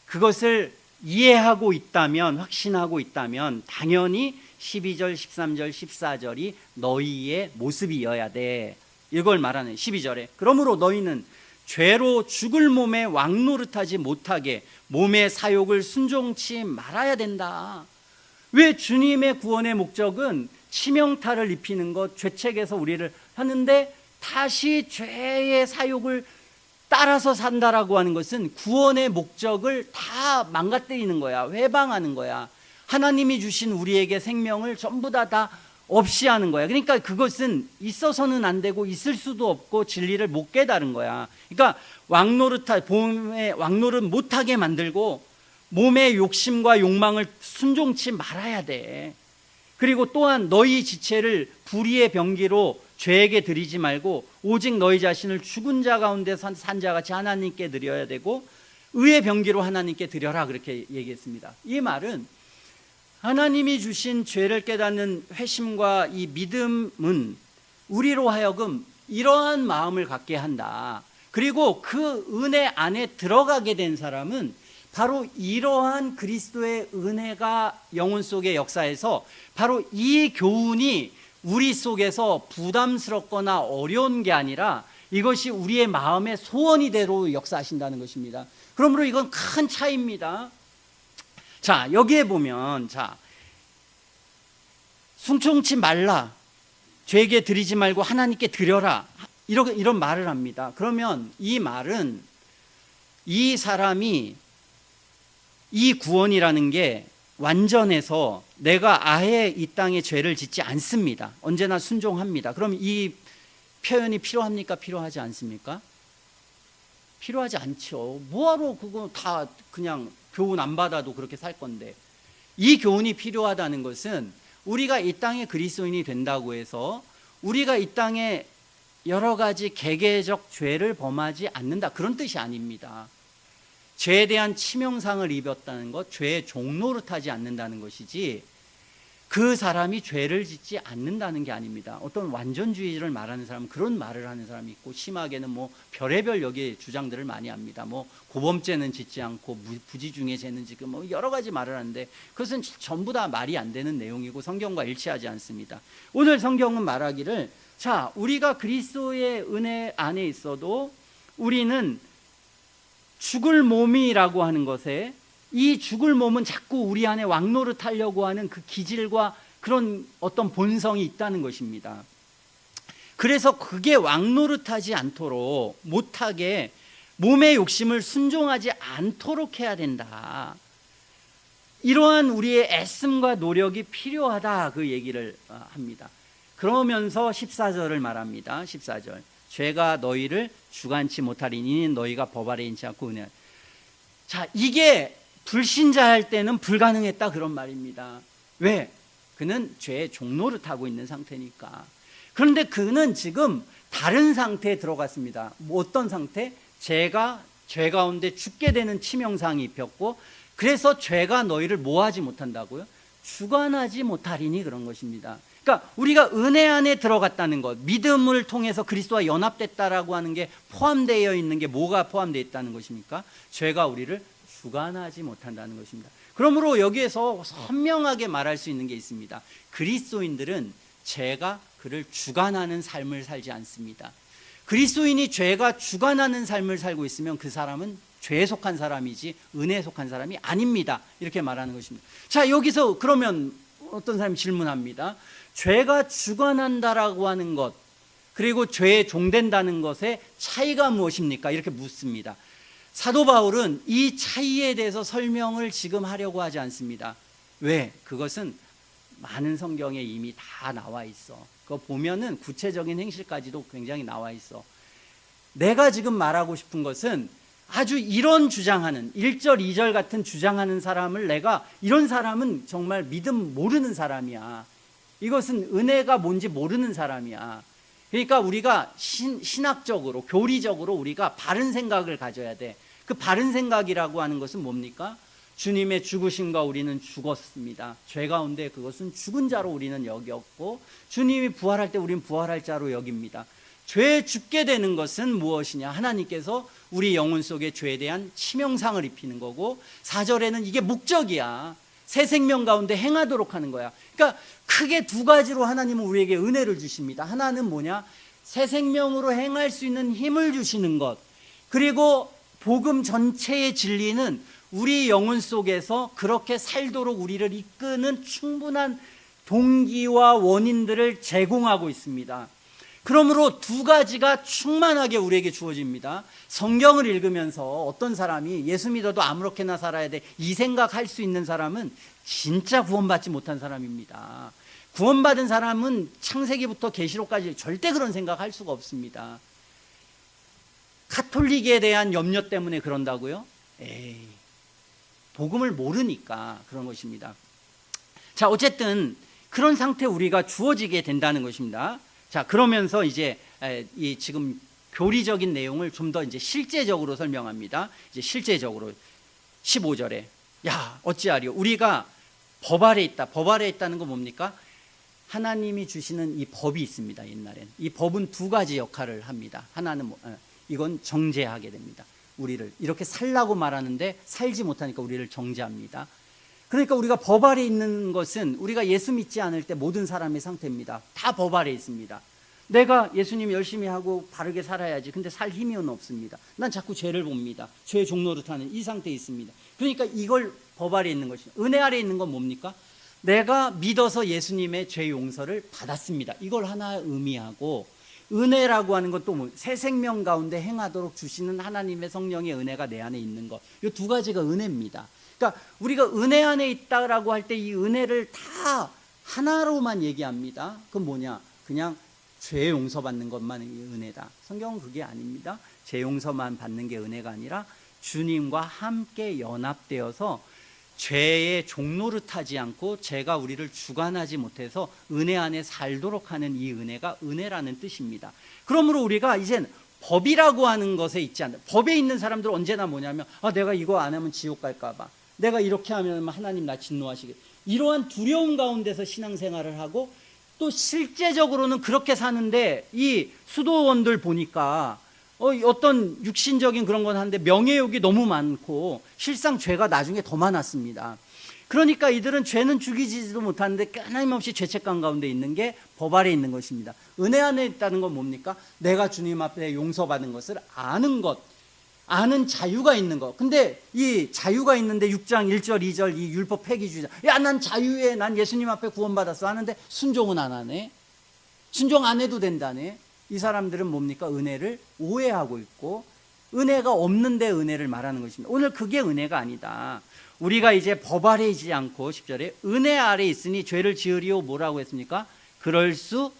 그것을 이해하고 있다면, 확신하고 있다면 당연히 12절, 13절, 14절이 너희의 모습이어야 돼. 이걸 말하는 12절에 그러므로 너희는 죄로 죽을 몸에 왕노릇하지 못하게 몸의 사욕을 순종치 말아야 된다. 왜? 주님의 구원의 목적은 치명타를 입히는 것, 죄책에서 우리를 하는데 다시 죄의 사욕을 따라서 산다라고 하는 것은 구원의 목적을 다 망가뜨리는 거야. 회방하는 거야. 하나님이 주신 우리에게 생명을 전부 다 없이 하는 거야. 그러니까 그것은 있어서는 안 되고 있을 수도 없고 진리를 못 깨달은 거야. 그러니까 왕노릇 못하게 만들고 몸의 욕심과 욕망을 순종치 말아야 돼. 그리고 또한 너희 지체를 불의의 병기로 죄에게 드리지 말고 오직 너희 자신을 죽은 자 가운데 산 자같이 하나님께 드려야 되고 의의 병기로 하나님께 드려라. 그렇게 얘기했습니다. 이 말은 하나님이 주신 죄를 깨닫는 회심과 이 믿음은 우리로 하여금 이러한 마음을 갖게 한다. 그리고 그 은혜 안에 들어가게 된 사람은 바로 이러한 그리스도의 은혜가 영혼 속의 역사에서 바로 이 교훈이 우리 속에서 부담스럽거나 어려운 게 아니라 이것이 우리의 마음의 소원이 대로 역사하신다는 것입니다. 그러므로 이건 큰 차이입니다. 자, 여기에 보면, 자, 순종치 말라, 죄에게 드리지 말고 하나님께 드려라, 이런 말을 합니다. 그러면 이 말은 이 사람이 이 구원이라는 게 완전해서 내가 아예 이 땅에 죄를 짓지 않습니다. 언제나 순종합니다. 그럼 이 표현이 필요합니까? 필요하지 않습니까? 필요하지 않죠. 뭐하러 그거 다 그냥 교훈 안 받아도 그렇게 살 건데. 이 교훈이 필요하다는 것은 우리가 이 땅에 그리스도인이 된다고 해서 우리가 이 땅에 여러 가지 개개적 죄를 범하지 않는다, 그런 뜻이 아닙니다. 죄에 대한 치명상을 입었다는 것, 죄의 종노릇하지 않는다는 것이지 그 사람이 죄를 짓지 않는다는 게 아닙니다. 어떤 완전주의를 말하는 사람은 그런 말을 하는 사람이 있고, 심하게는 뭐 별의별 여기 주장들을 많이 합니다. 뭐 고범죄는 짓지 않고 부지 중에 죄는 지금 뭐 여러 가지 말을 하는데 그것은 전부 다 말이 안 되는 내용이고 성경과 일치하지 않습니다. 오늘 성경은 말하기를, 자, 우리가 그리스도의 은혜 안에 있어도 우리는 죽을 몸이라고 하는 것에, 이 죽을 몸은 자꾸 우리 안에 왕노릇하려고 하는 그 기질과 그런 어떤 본성이 있다는 것입니다. 그래서 그게 왕노릇하지 않도록, 못하게 몸의 욕심을 순종하지 않도록 해야 된다. 이러한 우리의 애씀과 노력이 필요하다, 그 얘기를 합니다. 그러면서 14절을 말합니다. 14절. 죄가 너희를 주관치 못하리니 너희가 법 아래 있지 않고 은혜. 자, 이게 불신자 할 때는 불가능했다 그런 말입니다. 왜? 그는 죄의 종로를 타고 있는 상태니까. 그런데 그는 지금 다른 상태에 들어갔습니다. 뭐 어떤 상태? 죄가 죄 가운데 죽게 되는 치명상이 입혔고, 그래서 죄가 너희를 뭐하지 못한다고요? 주관하지 못하리니 그런 것입니다. 그러니까 우리가 은혜 안에 들어갔다는 것, 믿음을 통해서 그리스도와 연합됐다라고 하는 게 포함되어 있는 게 뭐가 포함되어 있다는 것입니까? 죄가 우리를 주관하지 못한다는 것입니다. 그러므로 여기에서 선명하게 말할 수 있는 게 있습니다. 그리스도인들은 죄가 그를 주관하는 삶을 살지 않습니다. 그리스도인이 죄가 주관하는 삶을 살고 있으면 그 사람은 죄에 속한 사람이지 은혜에 속한 사람이 아닙니다. 이렇게 말하는 것입니다. 자, 여기서 그러면 어떤 사람이 질문합니다. 죄가 주관한다라고 하는 것, 그리고 죄에 종된다는 것의 차이가 무엇입니까? 이렇게 묻습니다. 사도 바울은 이 차이에 대해서 설명을 지금 하려고 하지 않습니다. 왜? 그것은 많은 성경에 이미 다 나와 있어. 그거 보면은 구체적인 행실까지도 굉장히 나와 있어. 내가 지금 말하고 싶은 것은 아주 이런 주장하는 1절, 2절 같은 주장하는 사람을 내가 이런 사람은 정말 믿음 모르는 사람이야. 이것은 은혜가 뭔지 모르는 사람이야. 그러니까 우리가 신학적으로, 교리적으로 우리가 바른 생각을 가져야 돼. 그 바른 생각이라고 하는 것은 뭡니까? 주님의 죽으심과 우리는 죽었습니다. 죄 가운데 그것은 죽은 자로 우리는 여겼고, 주님이 부활할 때 우리는 부활할 자로 여깁니다. 죄에 죽게 되는 것은 무엇이냐? 하나님께서 우리 영혼 속에 죄에 대한 치명상을 입히는 거고, 4절에는 이게 목적이야. 새 생명 가운데 행하도록 하는 거야. 그러니까 크게 두 가지로 하나님은 우리에게 은혜를 주십니다. 하나는 뭐냐? 새 생명으로 행할 수 있는 힘을 주시는 것, 그리고 복음 전체의 진리는 우리 영혼 속에서 그렇게 살도록 우리를 이끄는 충분한 동기와 원인들을 제공하고 있습니다. 그러므로 두 가지가 충만하게 우리에게 주어집니다. 성경을 읽으면서 어떤 사람이 예수 믿어도 아무렇게나 살아야 돼, 이 생각할 수 있는 사람은 진짜 구원받지 못한 사람입니다. 구원받은 사람은 창세기부터 계시록까지 절대 그런 생각할 수가 없습니다. 가톨릭에 대한 염려 때문에 그런다고요? 에이, 복음을 모르니까 그런 것입니다. 자, 어쨌든 그런 상태 우리가 주어지게 된다는 것입니다. 자, 그러면서 이제 이 지금 교리적인 내용을 좀 더 이제 실제적으로 설명합니다. 이제 실제적으로 15절에 야, 어찌하리요? 우리가 법 아래 있다. 법 아래 있다는 건 뭡니까? 하나님이 주시는 이 법이 있습니다. 옛날엔 이 법은 두 가지 역할을 합니다. 하나는 이건 정죄하게 됩니다. 우리를 이렇게 살라고 말하는데 살지 못하니까 우리를 정죄합니다. 그러니까 우리가 법 아래 있는 것은 우리가 예수 믿지 않을 때 모든 사람의 상태입니다. 다 법 아래 있습니다. 내가 예수님 열심히 하고 바르게 살아야지. 근데 살 힘이 없습니다. 난 자꾸 죄를 봅니다. 죄의 종로를 타는 이 상태에 있습니다. 그러니까 이걸 법 아래 있는 것입니다. 은혜 아래 있는 건 뭡니까? 내가 믿어서 예수님의 죄 용서를 받았습니다. 이걸 하나 의미하고, 은혜라고 하는 것도 새 생명 가운데 행하도록 주시는 하나님의 성령의 은혜가 내 안에 있는 것, 이 두 가지가 은혜입니다. 그러니까 우리가 은혜 안에 있다라고 할 때 이 은혜를 다 하나로만 얘기합니다. 그건 뭐냐? 그냥 죄 용서받는 것만이 은혜다. 성경은 그게 아닙니다. 죄 용서만 받는 게 은혜가 아니라 주님과 함께 연합되어서 죄의 종로를 타지 않고 죄가 우리를 주관하지 못해서 은혜 안에 살도록 하는 이 은혜가 은혜라는 뜻입니다. 그러므로 우리가 이젠 법이라고 하는 것에 있지 않다. 법에 있는 사람들은 언제나 뭐냐면 내가 이거 안 하면 지옥 갈까 봐, 내가 이렇게 하면 하나님 나 진노하시겠다, 이러한 두려움 가운데서 신앙생활을 하고, 또 실제적으로는 그렇게 사는데 이 수도원들 보니까 어떤 육신적인 그런 건 하는데 명예욕이 너무 많고 실상 죄가 나중에 더 많았습니다. 그러니까 이들은 죄는 죽이지도 못하는데 끊임없이 죄책감 가운데 있는 게 법 아래 있는 것입니다. 은혜 안에 있다는 건 뭡니까? 내가 주님 앞에 용서받은 것을 아는 것, 아는 자유가 있는 것. 근데 이 자유가 있는데 6장 1절 2절 이 율법 폐기주의자, 야, 난 자유해, 난 예수님 앞에 구원받았어 하는데 순종은 안 하네, 순종 안 해도 된다네. 이 사람들은 뭡니까? 은혜를 오해하고 있고 은혜가 없는데 은혜를 말하는 것입니다. 오늘 그게 은혜가 아니다. 우리가 이제 법 아래 있지 않고 10절에 은혜 아래 있으니 죄를 지으리오 뭐라고 했습니까? 그럴 수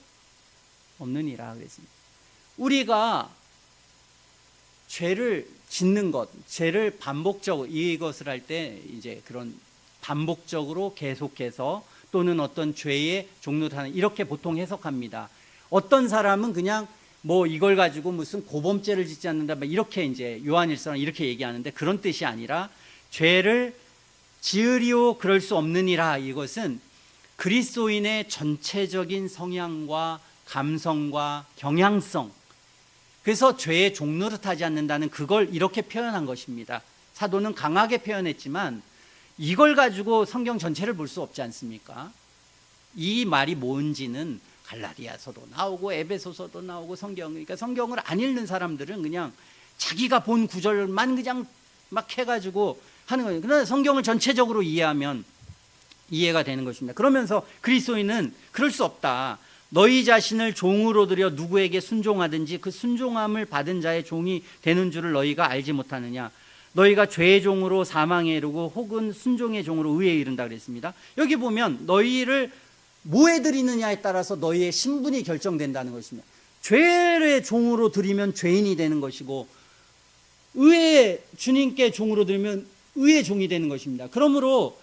없느니라 그랬습니다. 우리가 죄를 짓는 것, 죄를 반복적으로 이것을 할 때 이제 그런 반복적으로 계속해서 또는 어떤 죄의 종류를 하는 이렇게 보통 해석합니다. 어떤 사람은 그냥 뭐 이걸 가지고 무슨 고범죄를 짓지 않는다 이렇게 이제 요한일서는 이렇게 얘기하는데 그런 뜻이 아니라 죄를 지으리오 그럴 수 없느니라 이것은 그리스도인의 전체적인 성향과 감성과 경향성 그래서 죄의 종로를 타지 않는다는 그걸 이렇게 표현한 것입니다. 사도는 강하게 표현했지만 이걸 가지고 성경 전체를 볼 수 없지 않습니까? 이 말이 뭔지는 갈라디아서도 나오고 에베소서도 나오고 그러니까 성경을 안 읽는 사람들은 그냥 자기가 본 구절만 그냥 막 해가지고 하는 거예요. 그러나 성경을 전체적으로 이해하면 이해가 되는 것입니다. 그러면서 그리스도인은 그럴 수 없다. 너희 자신을 종으로 들여 누구에게 순종하든지 그 순종함을 받은 자의 종이 되는 줄을 너희가 알지 못하느냐. 너희가 죄의 종으로 사망에 이르고 혹은 순종의 종으로 의에 이른다 그랬습니다. 여기 보면 너희를 뭐에 드리느냐에 따라서 너희의 신분이 결정된다는 것입니다. 죄의 종으로 드리면 죄인이 되는 것이고 의의 주님께 종으로 드리면 의의 종이 되는 것입니다. 그러므로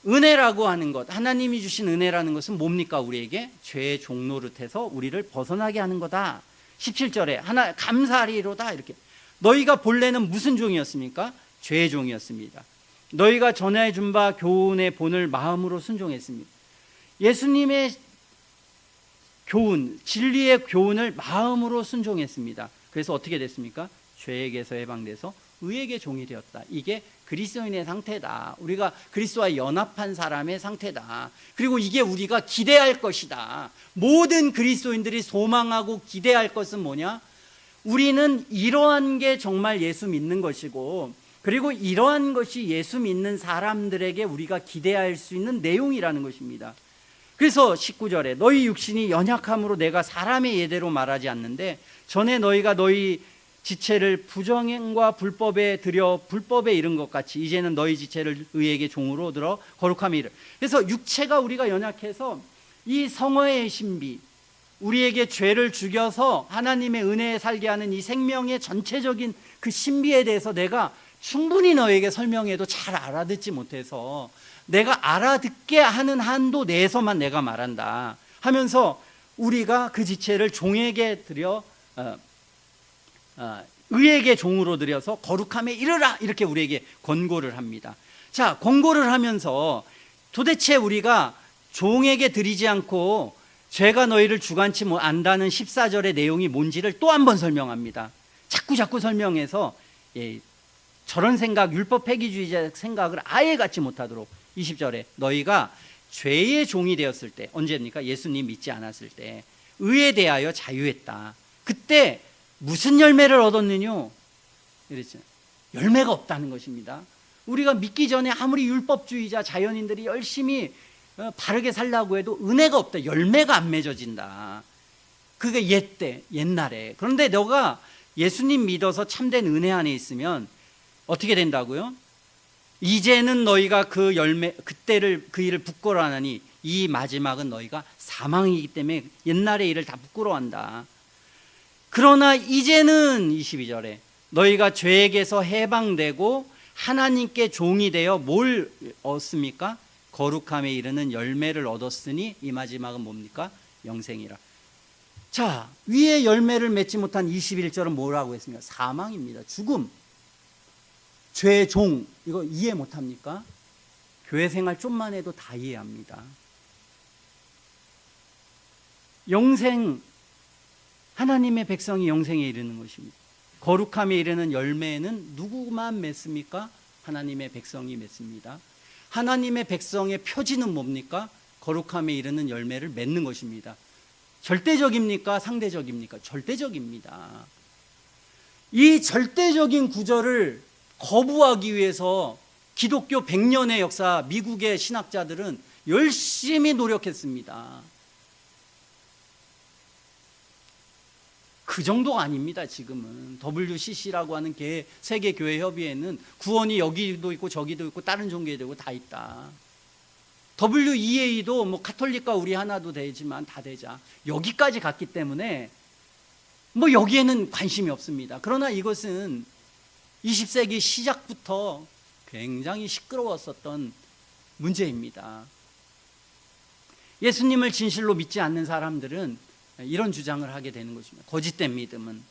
은혜라고 하는 것, 하나님이 주신 은혜라는 것은 뭡니까? 우리에게 죄의 종노릇해서 우리를 벗어나게 하는 거다. 17절에 하나 감사하리로다 이렇게. 너희가 본래는 무슨 종이었습니까? 죄의 종이었습니다. 너희가 전해 준 바 교훈의 본을 마음으로 순종했습니다. 예수님의 교훈, 진리의 교훈을 마음으로 순종했습니다. 그래서 어떻게 됐습니까? 죄에게서 해방돼서 의에게 종이 되었다. 이게 그리스도인의 상태다. 우리가 그리스도와 연합한 사람의 상태다. 그리고 이게 우리가 기대할 것이다. 모든 그리스도인들이 소망하고 기대할 것은 뭐냐? 우리는 이러한 게 정말 예수 믿는 것이고 그리고 이러한 것이 예수 믿는 사람들에게 우리가 기대할 수 있는 내용이라는 것입니다. 그래서 19절에 너희 육신이 연약함으로 내가 사람의 예대로 말하지 않는데 전에 너희가 너희 지체를 부정행과 불법에 들여 불법에 이른 것 같이 이제는 너희 지체를 의에게 종으로 들어 거룩함에 이르. 그래서 육체가 우리가 연약해서 이 성화의 신비 우리에게 죄를 죽여서 하나님의 은혜에 살게 하는 이 생명의 전체적인 그 신비에 대해서 내가 충분히 너에게 설명해도 잘 알아듣지 못해서 내가 알아듣게 하는 한도 내에서만 내가 말한다 하면서 우리가 그 지체를 종에게 드려 의에게 종으로 들여서 거룩함에 이르라 이렇게 우리에게 권고를 합니다. 자, 권고를 하면서 도대체 우리가 종에게 드리지 않고 죄가 너희를 주관치 안다는 14절의 내용이 뭔지를 또 한 번 설명합니다. 자꾸 설명해서 저런 생각, 율법 폐기주의자 생각을 아예 갖지 못하도록 20절에 너희가 죄의 종이 되었을 때 언제입니까? 예수님 믿지 않았을 때 의에 대하여 자유했다. 그때 무슨 열매를 얻었느냐? 이랬죠. 열매가 없다는 것입니다. 우리가 믿기 전에 아무리 율법주의자 자연인들이 열심히 바르게 살려고 해도 은혜가 없다. 열매가 안 맺어진다. 그게 옛날에. 그런데 너가 예수님 믿어서 참된 은혜 안에 있으면 어떻게 된다고요? 이제는 너희가 그 열매 그때를 그 일을 부끄러워하나니 이 마지막은 너희가 사망이기 때문에 옛날의 일을 다 부끄러워한다. 그러나 이제는 22절에 너희가 죄에게서 해방되고 하나님께 종이 되어 뭘 얻습니까? 거룩함에 이르는 열매를 얻었으니 이 마지막은 뭡니까? 영생이라. 자, 위에 열매를 맺지 못한 21절은 뭐라고 했습니까? 사망입니다. 죽음. 죄의 종. 이거 이해 못합니까? 교회 생활 좀만 해도 다 이해합니다. 영생, 하나님의 백성이 영생에 이르는 것입니다. 거룩함에 이르는 열매는 누구만 맺습니까? 하나님의 백성이 맺습니다. 하나님의 백성의 표지는 뭡니까? 거룩함에 이르는 열매를 맺는 것입니다. 절대적입니까? 상대적입니까? 절대적입니다. 이 절대적인 구절을 거부하기 위해서 기독교 100년의 역사 미국의 신학자들은 열심히 노력했습니다. 그 정도가 아닙니다. 지금은 WCC라고 하는 세계교회협의회는 구원이 여기도 있고 저기도 있고 다른 종교에도 있고 다 있다. WEA도 뭐 카톨릭과 우리 하나도 되지만 다 되자 여기까지 갔기 때문에 뭐 여기에는 관심이 없습니다. 그러나 이것은 20세기 시작부터 굉장히 시끄러웠었던 문제입니다. 예수님을 진실로 믿지 않는 사람들은 이런 주장을 하게 되는 것입니다. 거짓된 믿음은.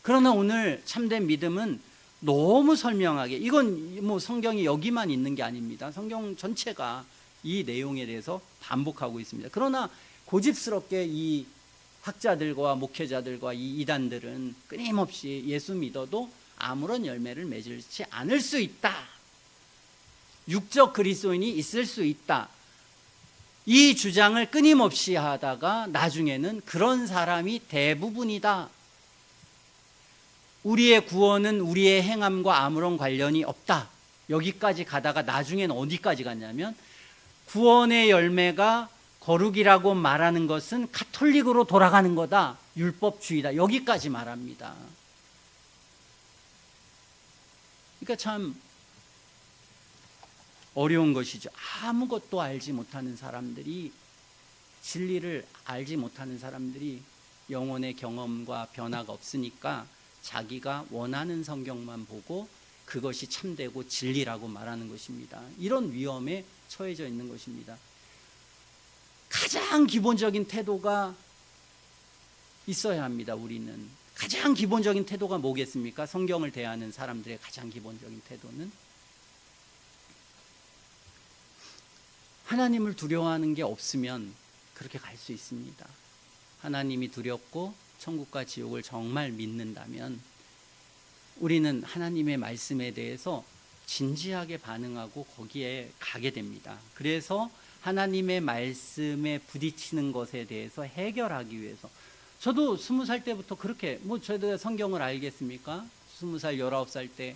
그러나 오늘 참된 믿음은 너무 설명하게, 이건 뭐 성경이 여기만 있는 게 아닙니다. 성경 전체가 이 내용에 대해서 반복하고 있습니다. 그러나 고집스럽게 이 학자들과 목회자들과 이 이단들은 끊임없이 예수 믿어도 아무런 열매를 맺지 않을 수 있다, 육적 그리스도인이 있을 수 있다, 이 주장을 끊임없이 하다가 나중에는 그런 사람이 대부분이다, 우리의 구원은 우리의 행함과 아무런 관련이 없다, 여기까지 가다가 나중에는 어디까지 갔냐면 구원의 열매가 거룩이라고 말하는 것은 가톨릭으로 돌아가는 거다, 율법주의다, 여기까지 말합니다. 그러니까 참 어려운 것이죠. 아무것도 알지 못하는 사람들이, 진리를 알지 못하는 사람들이 영혼의 경험과 변화가 없으니까 자기가 원하는 성경만 보고 그것이 참되고 진리라고 말하는 것입니다. 이런 위험에 처해져 있는 것입니다. 가장 기본적인 태도가 있어야 합니다. 우리는 가장 기본적인 태도가 뭐겠습니까? 성경을 대하는 사람들의 가장 기본적인 태도는 하나님을 두려워하는 게 없으면 그렇게 갈 수 있습니다. 하나님이 두렵고 천국과 지옥을 정말 믿는다면 우리는 하나님의 말씀에 대해서 진지하게 반응하고 거기에 가게 됩니다. 그래서 하나님의 말씀에 부딪히는 것에 대해서 해결하기 위해서, 저도 20살 때부터 그렇게, 뭐 저도 성경을 알겠습니까? 20살, 19살 때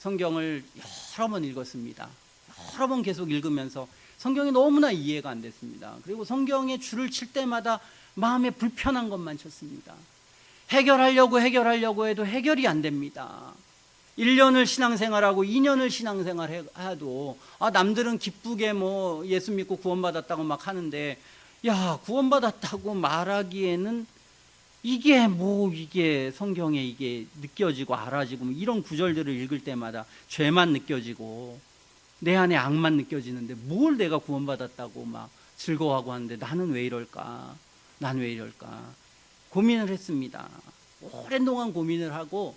성경을 여러 번 읽었습니다. 여러 번 계속 읽으면서 성경이 너무나 이해가 안 됐습니다. 그리고 성경에 줄을 칠 때마다 마음에 불편한 것만 쳤습니다. 해결하려고 해도 해결이 안 됩니다. 1년을 신앙생활하고 2년을 신앙생활해도 남들은 기쁘게 뭐 예수 믿고 구원받았다고 막 하는데, 야, 구원받았다고 말하기에는 이게 성경에 이게 느껴지고 알아지고, 뭐 이런 구절들을 읽을 때마다 죄만 느껴지고 내 안에 악만 느껴지는데 뭘 내가 구원받았다고 막 즐거워하고 하는데 나는 왜 이럴까? 고민을 했습니다. 오랜 동안 고민을 하고,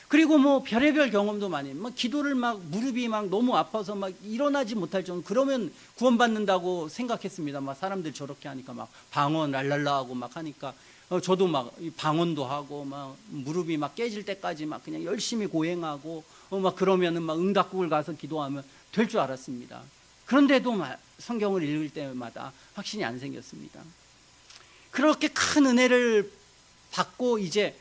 그리고 뭐 별의별 경험도 많이, 막 기도를 막 무릎이 막 너무 아파서 막 일어나지 못할 정도, 그러면 구원받는다고 생각했습니다. 막 사람들 저렇게 하니까 막 방언 랄랄라 하고 막 하니까 저도 막 방언도 하고 막 무릎이 막 깨질 때까지 막 그냥 열심히 고행하고 막 그러면은 막 응답국을 가서 기도하면 될 줄 알았습니다. 그런데도 막 성경을 읽을 때마다 확신이 안 생겼습니다. 그렇게 큰 은혜를 받고 이제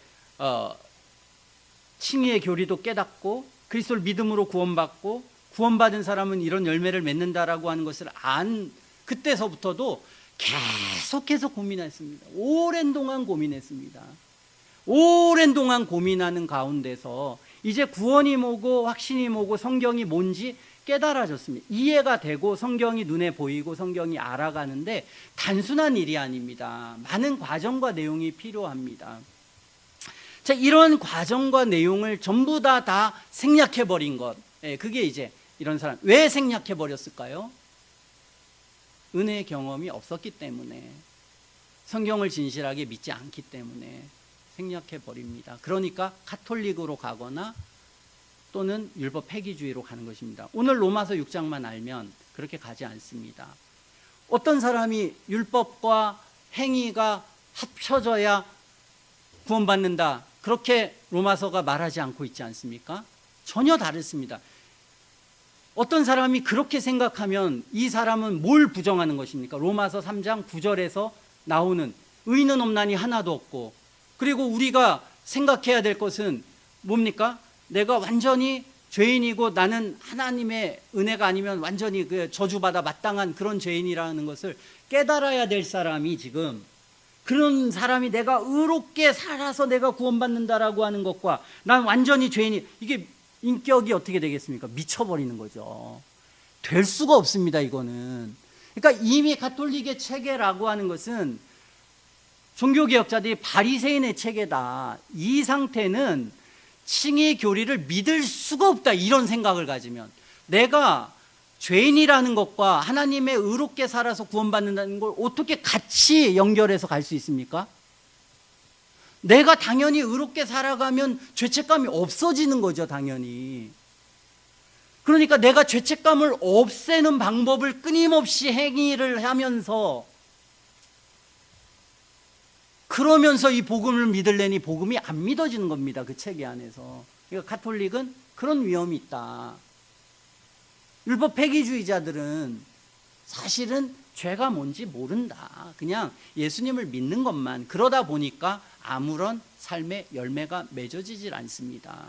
칭의의 교리도 깨닫고 그리스도를 믿음으로 구원받고, 구원받은 사람은 이런 열매를 맺는다라고 하는 것을 안 그때서부터도 계속해서 고민했습니다. 오랜 동안 고민했습니다. 오랜 동안 고민하는 가운데서 이제 구원이 뭐고 확신이 뭐고 성경이 뭔지 깨달아졌습니다. 이해가 되고 성경이 눈에 보이고 성경이 알아가는데 단순한 일이 아닙니다. 많은 과정과 내용이 필요합니다. 자, 이런 과정과 내용을 전부 다 생략해버린 것, 그게 이제 이런 사람, 왜 생략해버렸을까요? 은혜의 경험이 없었기 때문에, 성경을 진실하게 믿지 않기 때문에 생략해버립니다. 그러니까 가톨릭으로 가거나 또는 율법 폐기주의로 가는 것입니다. 오늘 로마서 6장만 알면 그렇게 가지 않습니다. 어떤 사람이 율법과 행위가 합쳐져야 구원받는다, 그렇게 로마서가 말하지 않고 있지 않습니까? 전혀 다릅니다. 어떤 사람이 그렇게 생각하면 이 사람은 뭘 부정하는 것입니까? 로마서 3장 9절에서 나오는 의인은 없나니 하나도 없고, 그리고 우리가 생각해야 될 것은 뭡니까? 내가 완전히 죄인이고 나는 하나님의 은혜가 아니면 완전히 그 저주받아 마땅한 그런 죄인이라는 것을 깨달아야 될 사람이, 지금 그런 사람이 내가 의롭게 살아서 내가 구원받는다라고 하는 것과 난 완전히 죄인이, 이게 인격이 어떻게 되겠습니까? 미쳐버리는 거죠. 될 수가 없습니다, 이거는. 그러니까 이미 가톨릭의 체계라고 하는 것은 종교개혁자들이 바리새인의 체계다, 이 상태는 칭의 교리를 믿을 수가 없다, 이런 생각을 가지면 내가 죄인이라는 것과 하나님의 의롭게 살아서 구원받는다는 걸 어떻게 같이 연결해서 갈 수 있습니까? 내가 당연히 의롭게 살아가면 죄책감이 없어지는 거죠, 당연히. 그러니까 내가 죄책감을 없애는 방법을 끊임없이 행위를 하면서, 그러면서 이 복음을 믿을래니 복음이 안 믿어지는 겁니다, 그 체계 안에서. 그러니까 가톨릭은 그런 위험이 있다. 율법 폐기주의자들은 사실은 죄가 뭔지 모른다. 그냥 예수님을 믿는 것만. 그러다 보니까 아무런 삶의 열매가 맺어지질 않습니다.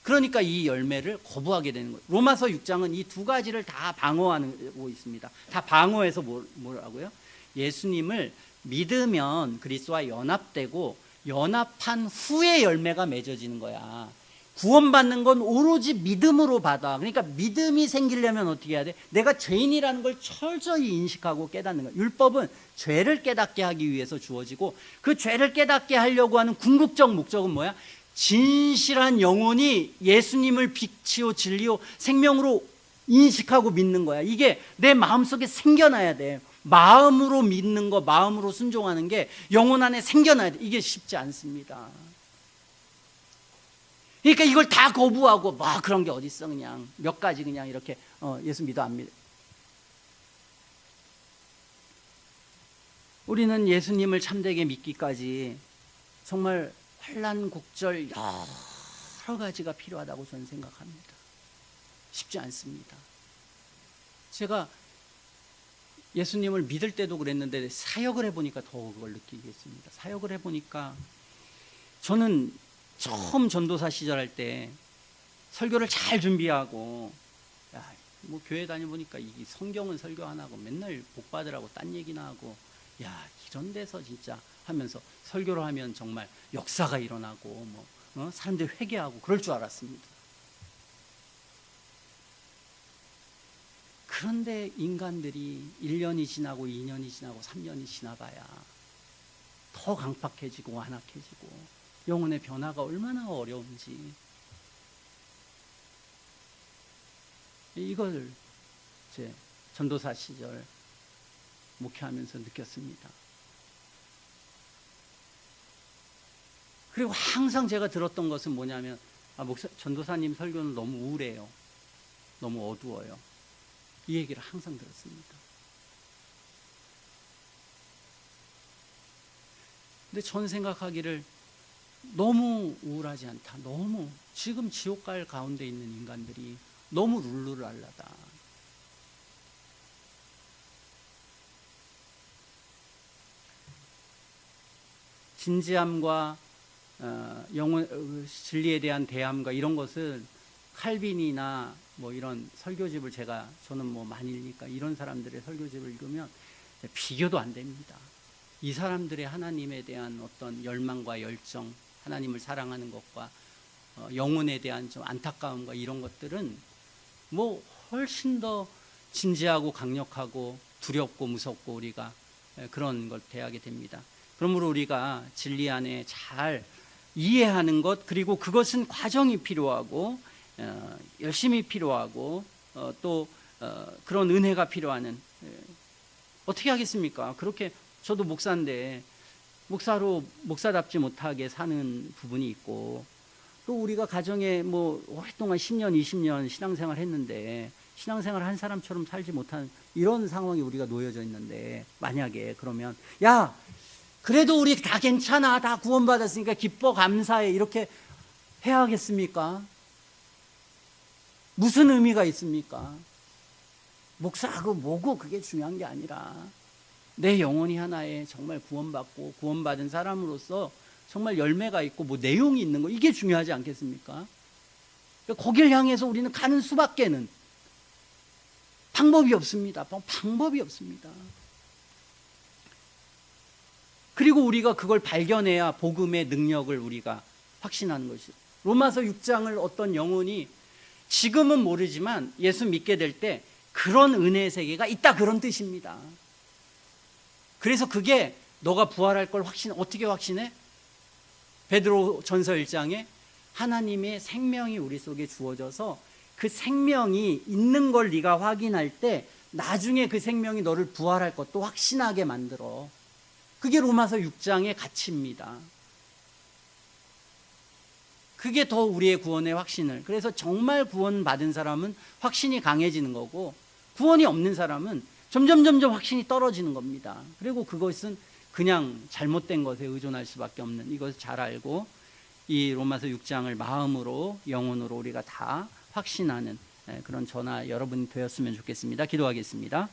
그러니까 이 열매를 거부하게 되는 거예요. 로마서 6장은 이 두 가지를 다 방어하고 있습니다. 다 방어해서 뭐라고요? 예수님을 믿으면 그리스도와 연합되고 연합한 후에 열매가 맺어지는 거야. 구원받는 건 오로지 믿음으로 받아. 그러니까 믿음이 생기려면 어떻게 해야 돼? 내가 죄인이라는 걸 철저히 인식하고 깨닫는 거야. 율법은 죄를 깨닫게 하기 위해서 주어지고, 그 죄를 깨닫게 하려고 하는 궁극적 목적은 뭐야? 진실한 영혼이 예수님을 빛이요 진리요 생명으로 인식하고 믿는 거야. 이게 내 마음속에 생겨나야 돼. 마음으로 믿는 거, 마음으로 순종하는 게 영혼 안에 생겨나야 돼. 이게 쉽지 않습니다. 그러니까 이걸 다 거부하고 뭐 그런 게 어딨어, 그냥 몇 가지 그냥 이렇게 예수 믿어 안 믿어. 우리는 예수님을 참되게 믿기까지 정말 환난곡절 여러 가지가 필요하다고 저는 생각합니다. 쉽지 않습니다. 제가 예수님을 믿을 때도 그랬는데 사역을 해보니까 더 그걸 느끼겠습니다. 사역을 해보니까 저는 처음 전도사 시절 할 때 설교를 잘 준비하고, 야, 뭐 교회 다녀보니까 이 성경은 설교 안 하고 맨날 복 받으라고 딴 얘기나 하고, 야, 이런 데서 진짜 하면서 설교를 하면 정말 역사가 일어나고 사람들이 회개하고 그럴 줄 알았습니다. 그런데 인간들이 1년이 지나고 2년이 지나고 3년이 지나봐야 더 강팍해지고 완악해지고 영혼의 변화가 얼마나 어려운지, 이걸 제 전도사 시절 목회하면서 느꼈습니다. 그리고 항상 제가 들었던 것은 뭐냐면, 전도사님 설교는 너무 우울해요, 너무 어두워요, 이 얘기를 항상 들었습니다. 근데 저는 생각하기를 너무 우울하지 않다, 너무 지금 지옥 갈 가운데 있는 인간들이 너무 룰루랄라다. 진지함과 영혼 진리에 대한 대함과 이런 것은 칼빈이나 뭐 이런 설교집을 저는 뭐 많이니까 이런 사람들의 설교집을 읽으면 비교도 안 됩니다. 이 사람들의 하나님에 대한 어떤 열망과 열정, 하나님을 사랑하는 것과 영혼에 대한 좀 안타까움과 이런 것들은 뭐 훨씬 더 진지하고 강력하고 두렵고 무섭고 우리가 그런 걸 대하게 됩니다. 그러므로 우리가 진리 안에 잘 이해하는 것, 그리고 그것은 과정이 필요하고 열심히 필요하고 또 그런 은혜가 필요하는, 어떻게 하겠습니까? 그렇게 저도 목사인데 목사로 목사답지 못하게 사는 부분이 있고, 또 우리가 가정에 뭐 오랫동안 10년 20년 신앙생활 했는데 신앙생활 한 사람처럼 살지 못하는 이런 상황에 우리가 놓여져 있는데, 만약에 그러면 야 그래도 우리 다 괜찮아, 다 구원받았으니까 기뻐 감사해, 이렇게 해야 하겠습니까? 무슨 의미가 있습니까? 목사하고 뭐고 그게 중요한 게 아니라 내 영혼이 하나에 정말 구원받고 구원받은 사람으로서 정말 열매가 있고 뭐 내용이 있는 거, 이게 중요하지 않겠습니까? 거길 향해서 우리는 가는 수밖에는 방법이 없습니다. 방법이 없습니다. 그리고 우리가 그걸 발견해야 복음의 능력을 우리가 확신하는 것이죠. 로마서 6장을 어떤 영혼이 지금은 모르지만 예수 믿게 될 때 그런 은혜의 세계가 있다, 그런 뜻입니다. 그래서 그게 너가 부활할 걸 어떻게 확신해? 베드로 전서 1장에 하나님의 생명이 우리 속에 주어져서 그 생명이 있는 걸 네가 확인할 때 나중에 그 생명이 너를 부활할 것도 확신하게 만들어. 그게 로마서 6장의 가치입니다. 그게 더 우리의 구원의 확신을, 그래서 정말 구원받은 사람은 확신이 강해지는 거고, 구원이 없는 사람은 점점 확신이 떨어지는 겁니다. 그리고 그것은 그냥 잘못된 것에 의존할 수밖에 없는, 이것을 잘 알고 이 로마서 6장을 마음으로 영혼으로 우리가 다 확신하는 그런 저나 여러분이 되었으면 좋겠습니다. 기도하겠습니다.